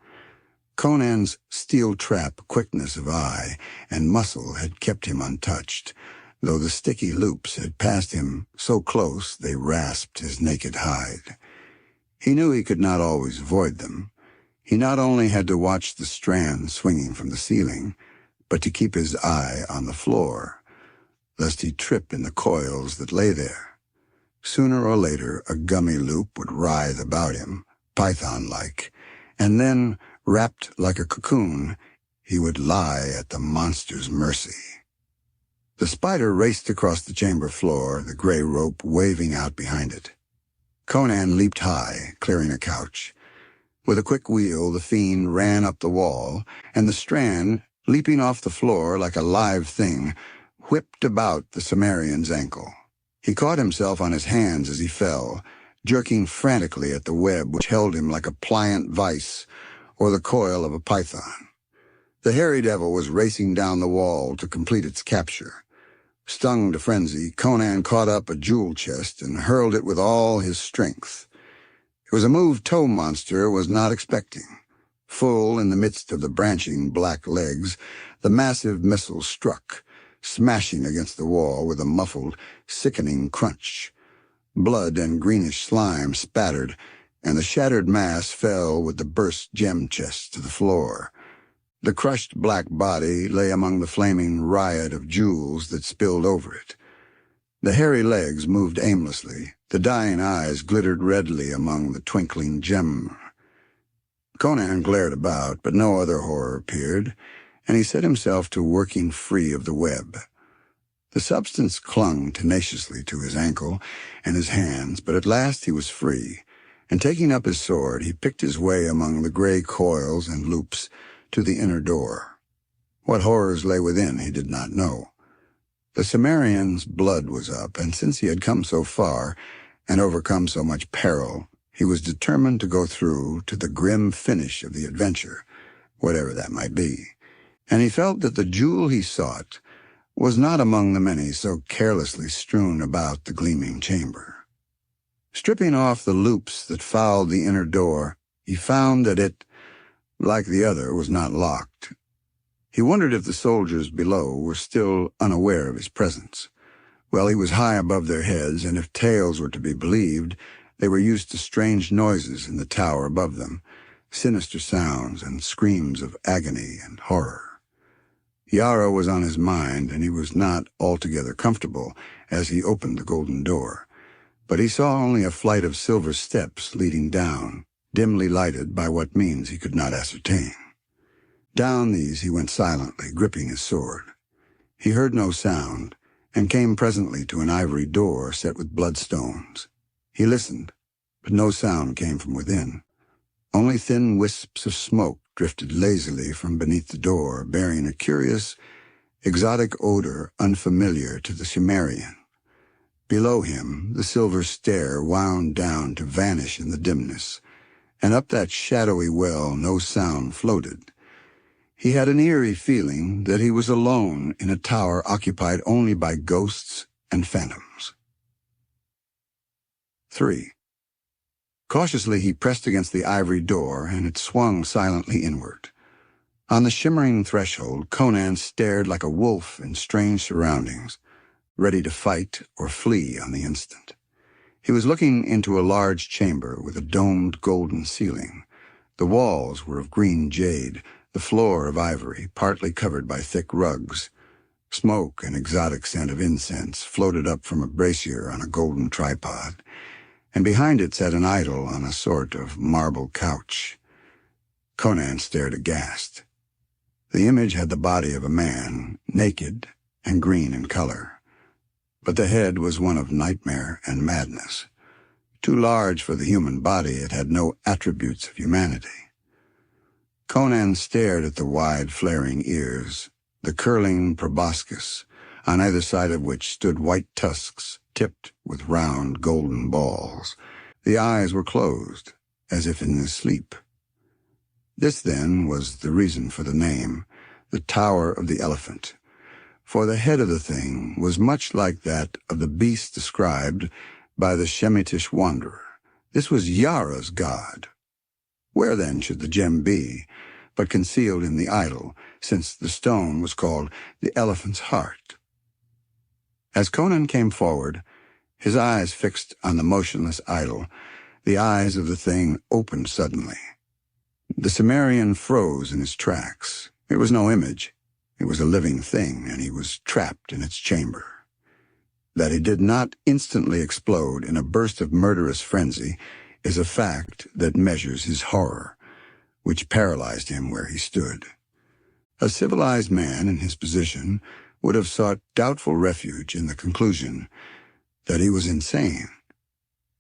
Conan's steel-trap quickness of eye and muscle had kept him untouched, though the sticky loops had passed him so close they rasped his naked hide. He knew he could not always avoid them. He not only had to watch the strands swinging from the ceiling, but to keep his eye on the floor, lest he trip in the coils that lay there. Sooner or later, a gummy loop would writhe about him, python-like, and then, wrapped like a cocoon, he would lie at the monster's mercy. The spider raced across the chamber floor, the gray rope waving out behind it. Conan leaped high, clearing a couch. With a quick wheel, the fiend ran up the wall, and the strand, leaping off the floor like a live thing, whipped about the Cimmerian's ankle. He caught himself on his hands as he fell, jerking frantically at the web which held him like a pliant vice or the coil of a python. The hairy devil was racing down the wall to complete its capture. Stung to frenzy, Conan caught up a jewel chest and hurled it with all his strength. It was a move toe monster was not expecting. Full in the midst of the branching black legs, the massive missile struck, smashing against the wall with a muffled, sickening crunch. Blood and greenish slime spattered, and the shattered mass fell with the burst gem chest to the floor. The crushed black body lay among the flaming riot of jewels that spilled over it. The hairy legs moved aimlessly. The dying eyes glittered redly among the twinkling gem. Conan glared about, but no other horror appeared, and he set himself to working free of the web. The substance clung tenaciously to his ankle and his hands, but at last he was free, and taking up his sword, he picked his way among the gray coils and loops to the inner door. What horrors lay within he did not know. The Cimmerian's blood was up, and since he had come so far and overcome so much peril, he was determined to go through to the grim finish of the adventure, whatever that might be, and he felt that the jewel he sought was not among the many so carelessly strewn about the gleaming chamber. Stripping off the loops that fouled the inner door, he found that it, like the other, was not locked. He wondered if the soldiers below were still unaware of his presence. Well, he was high above their heads, and if tales were to be believed, they were used to strange noises in the tower above them, sinister sounds and screams of agony and horror. Yara was on his mind, and he was not altogether comfortable as he opened the golden door. But he saw only a flight of silver steps leading down, dimly lighted by what means he could not ascertain. Down these he went silently, gripping his sword. He heard no sound, and came presently to an ivory door set with bloodstones. He listened, but no sound came from within. Only thin wisps of smoke drifted lazily from beneath the door, bearing a curious, exotic odor unfamiliar to the Cimmerian. Below him, the silver stair wound down to vanish in the dimness, and up that shadowy well no sound floated. He had an eerie feeling that he was alone in a tower occupied only by ghosts and phantoms. 3. Cautiously he pressed against the ivory door, and it swung silently inward. On the shimmering threshold, Conan stared like a wolf in strange surroundings, ready to fight or flee on the instant. He was looking into a large chamber with a domed golden ceiling. The walls were of green jade, the floor of ivory, partly covered by thick rugs. Smoke and exotic scent of incense floated up from a brazier on a golden tripod, and behind it sat an idol on a sort of marble couch. Conan stared aghast. The image had the body of a man, naked and green in color, but the head was one of nightmare and madness. Too large for the human body, it had no attributes of humanity. Conan stared at the wide, flaring ears, the curling proboscis, on either side of which stood white tusks tipped with round, golden balls. The eyes were closed, as if in his sleep. This, then, was the reason for the name, the Tower of the Elephant, for the head of the thing was much like that of the beast described by the Shemitish wanderer. This was Yara's god. Where, then, should the gem be, but concealed in the idol, since the stone was called the elephant's heart? As Conan came forward, his eyes fixed on the motionless idol, the eyes of the thing opened suddenly. The Cimmerian froze in his tracks. It was no image. It was a living thing, and he was trapped in its chamber. That he did not instantly explode in a burst of murderous frenzy is a fact that measures his horror, which paralyzed him where he stood. A civilized man in his position would have sought doubtful refuge in the conclusion that he was insane.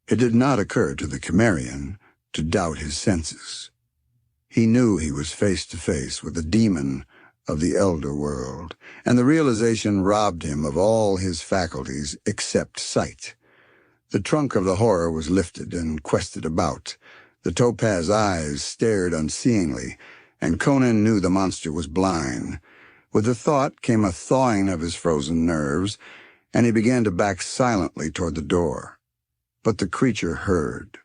It did not occur to the Cimmerian to doubt his senses. He knew he was face to face with a demon of the elder world, and the realization robbed him of all his faculties except sight. The trunk of the horror was lifted and quested about. The topaz eyes stared unseeingly, and Conan knew the monster was blind. With the thought came a thawing of his frozen nerves, and he began to back silently toward the door. But the creature heard.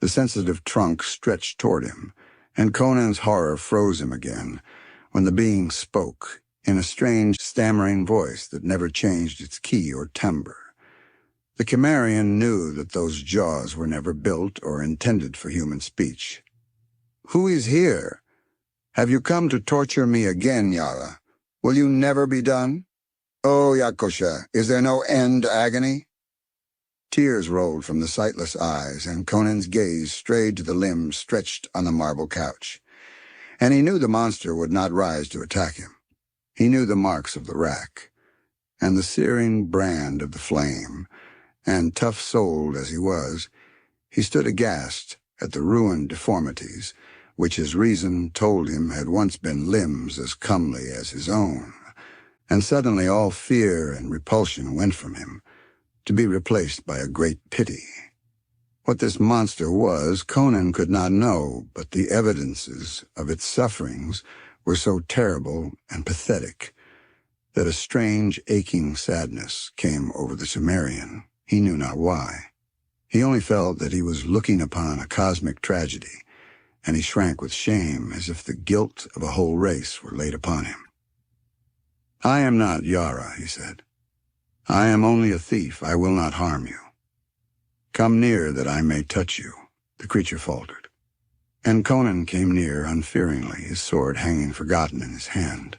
The sensitive trunk stretched toward him, and Conan's horror froze him again, when the being spoke, in a strange, stammering voice that never changed its key or timbre. The Cimmerian knew that those jaws were never built or intended for human speech. "Who is here? Have you come to torture me again, Yara? Will you never be done? Oh, Yakosha, is there no end to agony?" Tears rolled from the sightless eyes, and Conan's gaze strayed to the limbs stretched on the marble couch. And he knew the monster would not rise to attack him. He knew the marks of the rack, and the searing brand of the flame, and tough-souled as he was, he stood aghast at the ruined deformities, which his reason told him had once been limbs as comely as his own. And suddenly all fear and repulsion went from him, to be replaced by a great pity. What this monster was, Conan could not know, but the evidences of its sufferings were so terrible and pathetic that a strange, aching sadness came over the Cimmerian. He knew not why. He only felt that he was looking upon a cosmic tragedy, and he shrank with shame as if the guilt of a whole race were laid upon him. "I am not Yara," he said. "I am only a thief. I will not harm you." "Come near that I may touch you," the creature faltered. And Conan came near unfearingly, his sword hanging forgotten in his hand.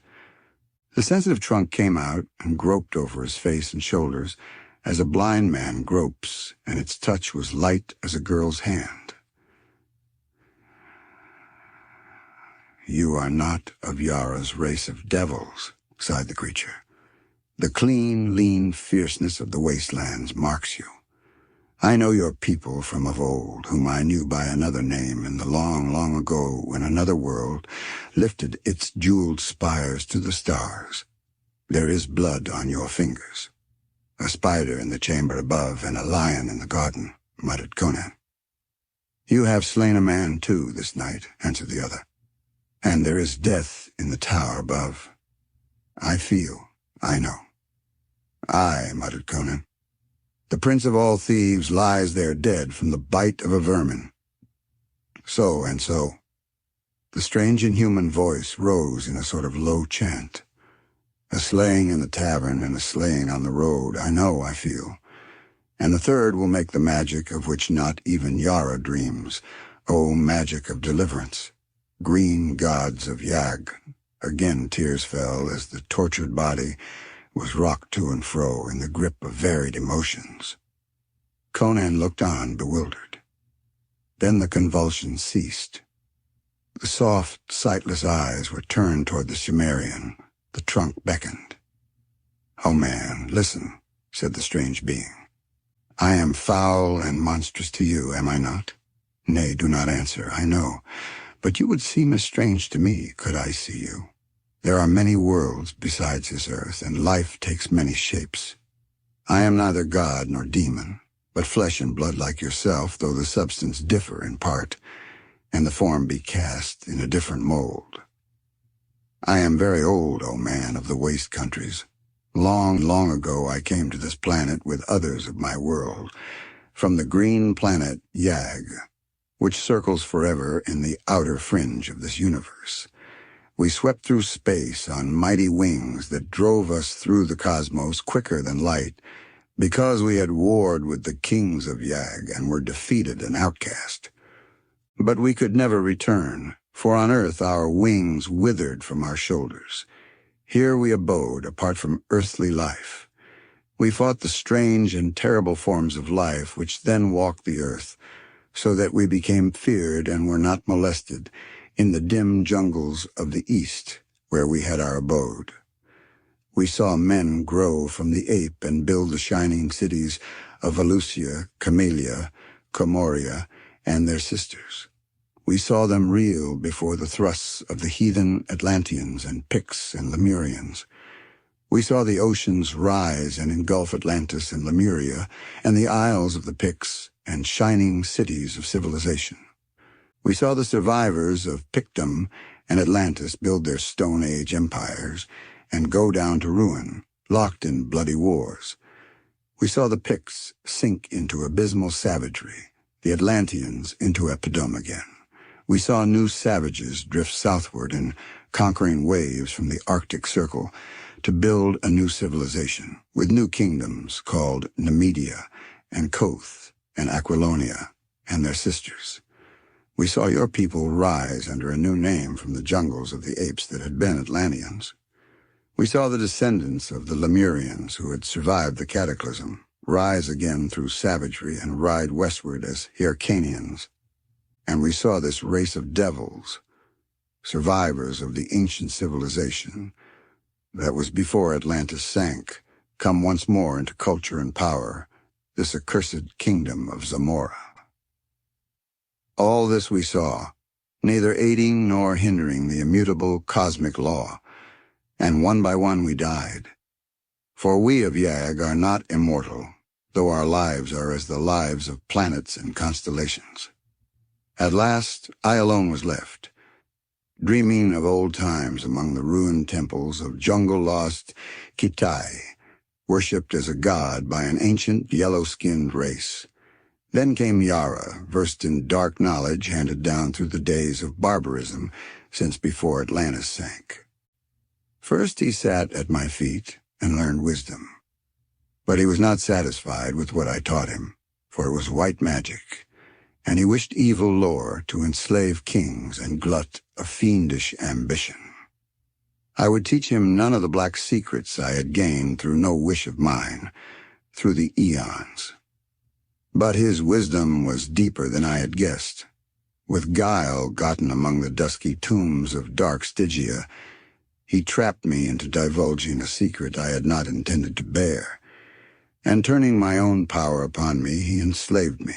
The sensitive trunk came out and groped over his face and shoulders as a blind man gropes, and its touch was light as a girl's hand. "You are not of Yara's race of devils," sighed the creature. "The clean, lean fierceness of the wastelands marks you. I know your people from of old, whom I knew by another name in the long, long ago when another world lifted its jeweled spires to the stars. There is blood on your fingers. A spider in the chamber above and a lion in the garden," muttered Conan. "You have slain a man too this night," answered the other. "And there is death in the tower above. I feel, I know." "Aye," muttered Conan. "The prince of all thieves lies there dead from the bite of a vermin." "So and so." The strange inhuman voice rose in a sort of low chant. "A slaying in the tavern and a slaying on the road, I know, I feel. And the third will make the magic of which not even Yara dreams. O magic of deliverance! Green gods of Yag." Again tears fell as the tortured body was rocked to and fro in the grip of varied emotions. Conan looked on, bewildered. Then the convulsions ceased. The soft, sightless eyes were turned toward the Sumerian. The trunk beckoned. "Oh man, listen," said the strange being. "I am foul and monstrous to you, am I not? Nay, do not answer, I know. But you would seem as strange to me, could I see you. There are many worlds besides this earth, and life takes many shapes. I am neither god nor demon, but flesh and blood like yourself, though the substance differ in part, and the form be cast in a different mold. I am very old, O man of the waste countries. Long, long ago I came to this planet with others of my world, from the green planet Yag, which circles forever in the outer fringe of this universe. We swept through space on mighty wings that drove us through the cosmos quicker than light, because we had warred with the kings of Yag and were defeated and outcast. But we could never return, for on earth our wings withered from our shoulders. Here we abode, apart from earthly life. We fought the strange and terrible forms of life which then walked the earth, so that we became feared and were not molested in the dim jungles of the east, where we had our abode. We saw men grow from the ape and build the shining cities of Valusia, Camellia, Comoria, and their sisters. We saw them reel before the thrusts of the heathen Atlanteans and Picts and Lemurians. We saw the oceans rise and engulf Atlantis and Lemuria, and the isles of the Picts and shining cities of civilization. We saw the survivors of Pictum and Atlantis build their Stone Age empires and go down to ruin, locked in bloody wars. We saw the Picts sink into abysmal savagery, the Atlanteans into Epidum again. We saw new savages drift southward in conquering waves from the Arctic Circle to build a new civilization, with new kingdoms called Nemedia and Koth and Aquilonia and their sisters. We saw your people rise under a new name from the jungles of the apes that had been Atlanteans. We saw the descendants of the Lemurians who had survived the cataclysm rise again through savagery and ride westward as Hyrcanians. And we saw this race of devils, survivors of the ancient civilization that was before Atlantis sank, come once more into culture and power, this accursed kingdom of Zamora. All this we saw, neither aiding nor hindering the immutable cosmic law, and one by one we died. For we of Yag are not immortal, though our lives are as the lives of planets and constellations. At last, I alone was left, dreaming of old times among the ruined temples of jungle-lost Kitai, worshipped as a god by an ancient yellow-skinned race. Then came Yara, versed in dark knowledge handed down through the days of barbarism since before Atlantis sank. First he sat at my feet and learned wisdom. But he was not satisfied with what I taught him, for it was white magic, and he wished evil lore to enslave kings and glut a fiendish ambition. I would teach him none of the black secrets I had gained through no wish of mine, through the eons. But his wisdom was deeper than I had guessed. With guile gotten among the dusky tombs of dark Stygia, he trapped me into divulging a secret I had not intended to bear, and turning my own power upon me, he enslaved me.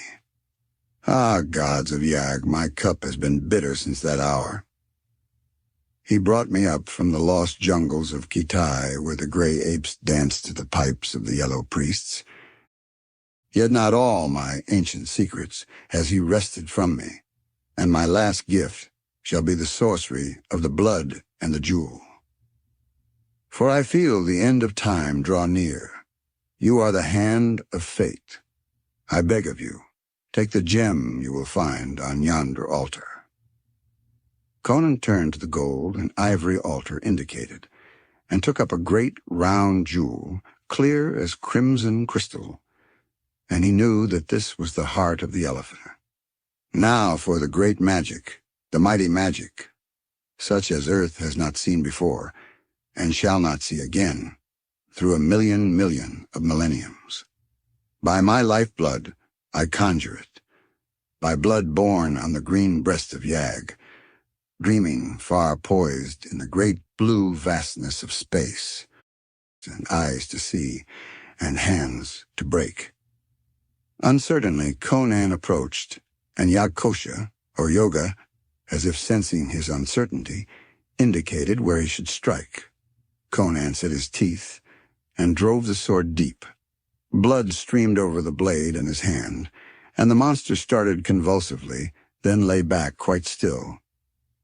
Ah, gods of Yag, my cup has been bitter since that hour. He brought me up from the lost jungles of Kitai, where the gray apes danced to the pipes of the yellow priests. Yet not all my ancient secrets has he wrested from me, and my last gift shall be the sorcery of the blood and the jewel. For I feel the end of time draw near. You are the hand of fate. I beg of you, take the gem you will find on yonder altar. Conan turned to the gold and ivory altar indicated, and took up a great round jewel, clear as crimson crystal, and he knew that this was the heart of the elephant. Now for the great magic, the mighty magic, such as earth has not seen before, and shall not see again, through a million of millenniums. By my lifeblood I conjure it, by blood born on the green breast of Yag, dreaming far poised in the great blue vastness of space, and eyes to see, and hands to break. Uncertainly, Conan approached, and Yakosha, or Yoga, as if sensing his uncertainty, indicated where he should strike. Conan set his teeth and drove the sword deep. Blood streamed over the blade in his hand, and the monster started convulsively, then lay back quite still.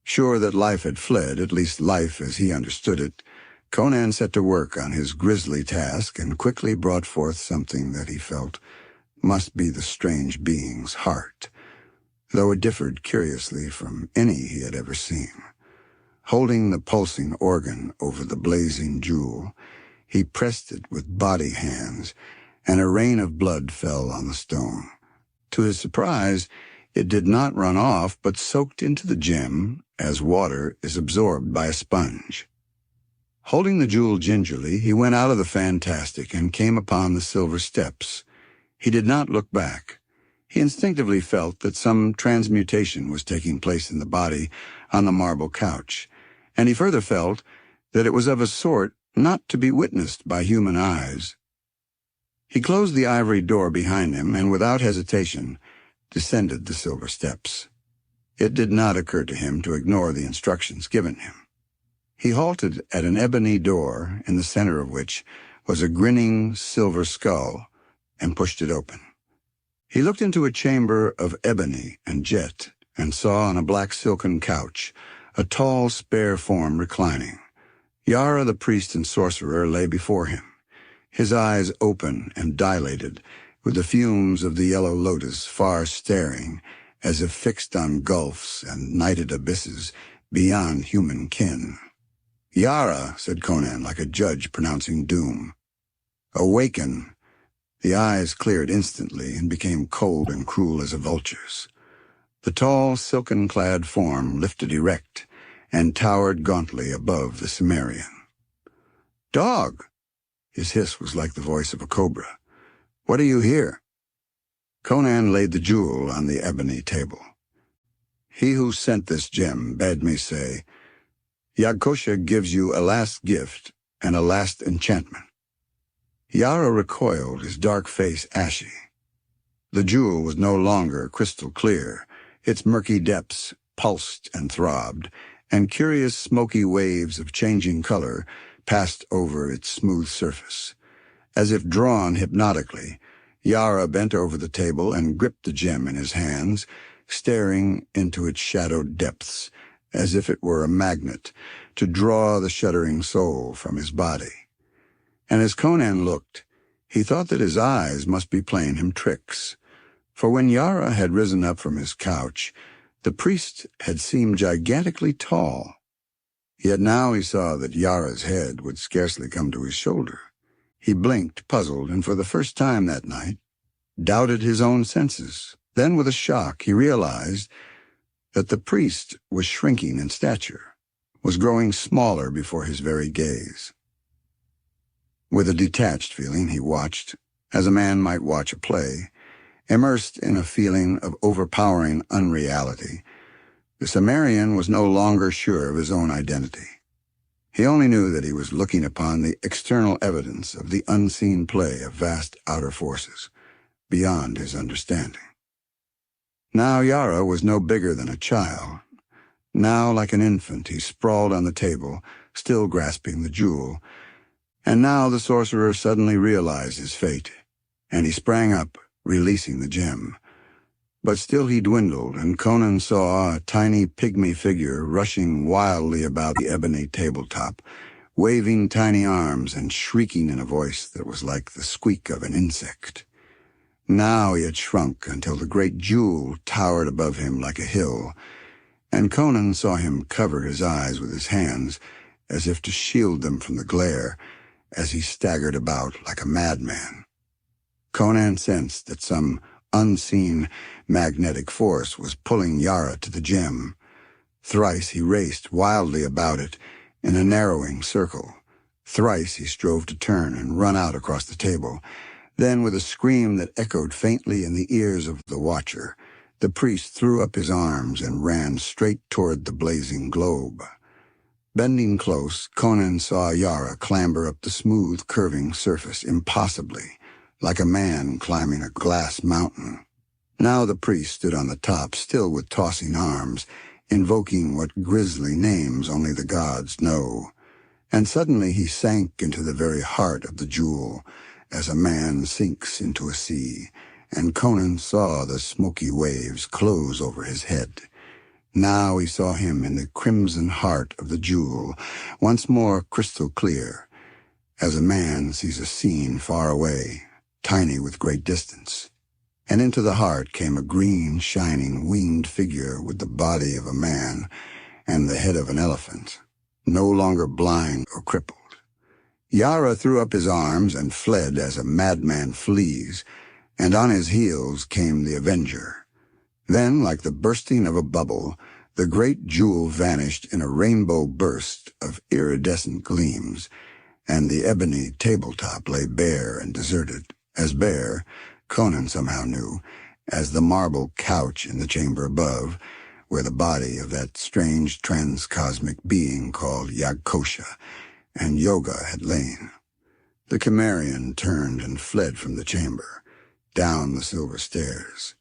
Sure that life had fled, at least life as he understood it, Conan set to work on his grisly task and quickly brought forth something that he felt must be the strange being's heart, though it differed curiously from any he had ever seen. Holding the pulsing organ over the blazing jewel, he pressed it with body hands, and a rain of blood fell on the stone. To his surprise, it did not run off, but soaked into the gem as water is absorbed by a sponge. Holding the jewel gingerly, he went out of the fantastic and came upon the silver steps. He did not look back. He instinctively felt that some transmutation was taking place in the body on the marble couch, and he further felt that it was of a sort not to be witnessed by human eyes. He closed the ivory door behind him and, without hesitation, descended the silver steps. It did not occur to him to ignore the instructions given him. He halted at an ebony door, in the center of which was a grinning silver skull, and pushed it open. He looked into a chamber of ebony and jet, and saw on a black silken couch a tall, spare form reclining. Yara the priest and sorcerer lay before him, his eyes open and dilated, with the fumes of the yellow lotus far staring, as if fixed on gulfs and nighted abysses beyond human ken. "Yara," said Conan, like a judge pronouncing doom. "Awaken." The eyes cleared instantly and became cold and cruel as a vulture's. The tall, silken-clad form lifted erect and towered gauntly above the Cimmerian. "Dog!" His hiss was like the voice of a cobra. "What are you here?" Conan laid the jewel on the ebony table. "He who sent this gem bade me say, Yakosha gives you a last gift and a last enchantment." Yara recoiled, his dark face ashy. The jewel was no longer crystal clear. Its murky depths pulsed and throbbed, and curious smoky waves of changing color passed over its smooth surface. As if drawn hypnotically, Yara bent over the table and gripped the gem in his hands, staring into its shadowed depths, as if it were a magnet to draw the shuddering soul from his body. And as Conan looked, he thought that his eyes must be playing him tricks, for when Yara had risen up from his couch, the priest had seemed gigantically tall. Yet now he saw that Yara's head would scarcely come to his shoulder. He blinked, puzzled, and for the first time that night, doubted his own senses. Then, with a shock, he realized that the priest was shrinking in stature, was growing smaller before his very gaze. With a detached feeling, he watched, as a man might watch a play, immersed in a feeling of overpowering unreality. The Cimmerian was no longer sure of his own identity. He only knew that he was looking upon the external evidence of the unseen play of vast outer forces, beyond his understanding. Now Yara was no bigger than a child. Now, like an infant, he sprawled on the table, still grasping the jewel. And now the sorcerer suddenly realized his fate, and he sprang up, releasing the gem. But still he dwindled, and Conan saw a tiny pygmy figure rushing wildly about the ebony tabletop, waving tiny arms and shrieking in a voice that was like the squeak of an insect. Now he had shrunk until the great jewel towered above him like a hill, and Conan saw him cover his eyes with his hands as if to shield them from the glare as he staggered about like a madman. Conan sensed that some unseen magnetic force was pulling Yara to the gem. Thrice he raced wildly about it in a narrowing circle. Thrice he strove to turn and run out across the table. Then, with a scream that echoed faintly in the ears of the watcher, the priest threw up his arms and ran straight toward the blazing globe. Bending close, Conan saw Yara clamber up the smooth, curving surface impossibly, like a man climbing a glass mountain. Now the priest stood on the top, still with tossing arms, invoking what grisly names only the gods know. And suddenly he sank into the very heart of the jewel, as a man sinks into a sea, and Conan saw the smoky waves close over his head. Now he saw him in the crimson heart of the jewel, once more crystal clear, as a man sees a scene far away, tiny with great distance. And into the heart came a green, shining, winged figure with the body of a man and the head of an elephant, no longer blind or crippled. Yara threw up his arms and fled as a madman flees, and on his heels came the Avenger. Then, like the bursting of a bubble, the great jewel vanished in a rainbow burst of iridescent gleams, and the ebony tabletop lay bare and deserted, as bare, Conan somehow knew, as the marble couch in the chamber above, where the body of that strange transcosmic being called Yagkosha and Yoga had lain. The Cimmerian turned and fled from the chamber, down the silver stairs.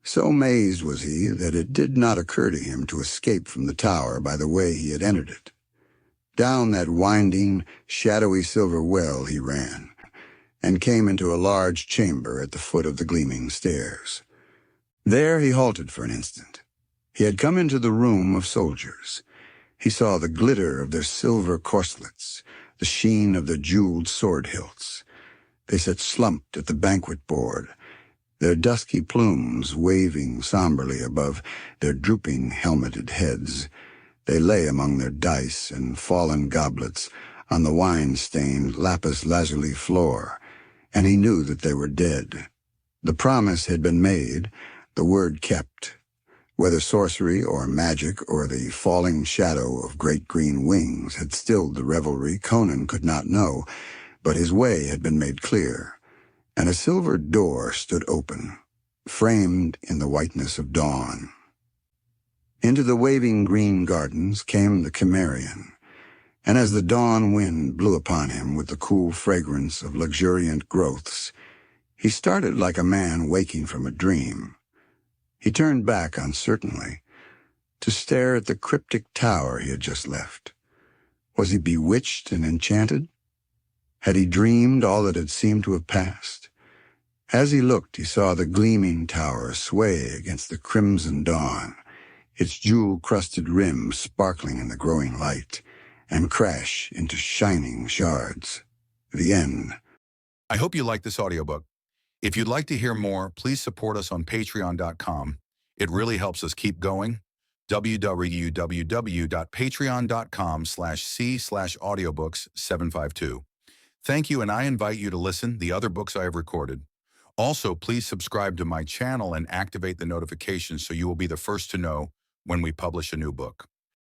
So mazed was he that it did not occur to him to escape from the tower by the way he had entered it. Down that winding, shadowy silver well he ran, and came into a large chamber at the foot of the gleaming stairs. There he halted for an instant. He had come into the room of soldiers. He saw the glitter of their silver corselets, the sheen of their jeweled sword hilts. They sat slumped at the banquet board, their dusky plumes waving somberly above their drooping helmeted heads. They lay among their dice and fallen goblets on the wine-stained lapis lazuli floor, and he knew that they were dead. The promise had been made, the word kept. Whether sorcery or magic or the falling shadow of great green wings had stilled the revelry, Conan could not know, but his way had been made clear, and a silver door stood open, framed in the whiteness of dawn. Into the waving green gardens came the Cimmerian, and as the dawn wind blew upon him with the cool fragrance of luxuriant growths, he started like a man waking from a dream. He turned back uncertainly to stare at the cryptic tower he had just left. Was he bewitched and enchanted? Had he dreamed all that had seemed to have passed? As he looked, he saw the gleaming tower sway against the crimson dawn, its jewel-crusted rim sparkling in the growing light, and crash into shining shards. The end. I hope you liked this audiobook. If you'd like to hear more, please support us on patreon.com. It really helps us keep going. www.patreon.com/c/audiobooks752. Thank you, and I invite you to listen the other books I have recorded. Also, please subscribe to my channel and activate the notifications so you will be the first to know when we publish a new book.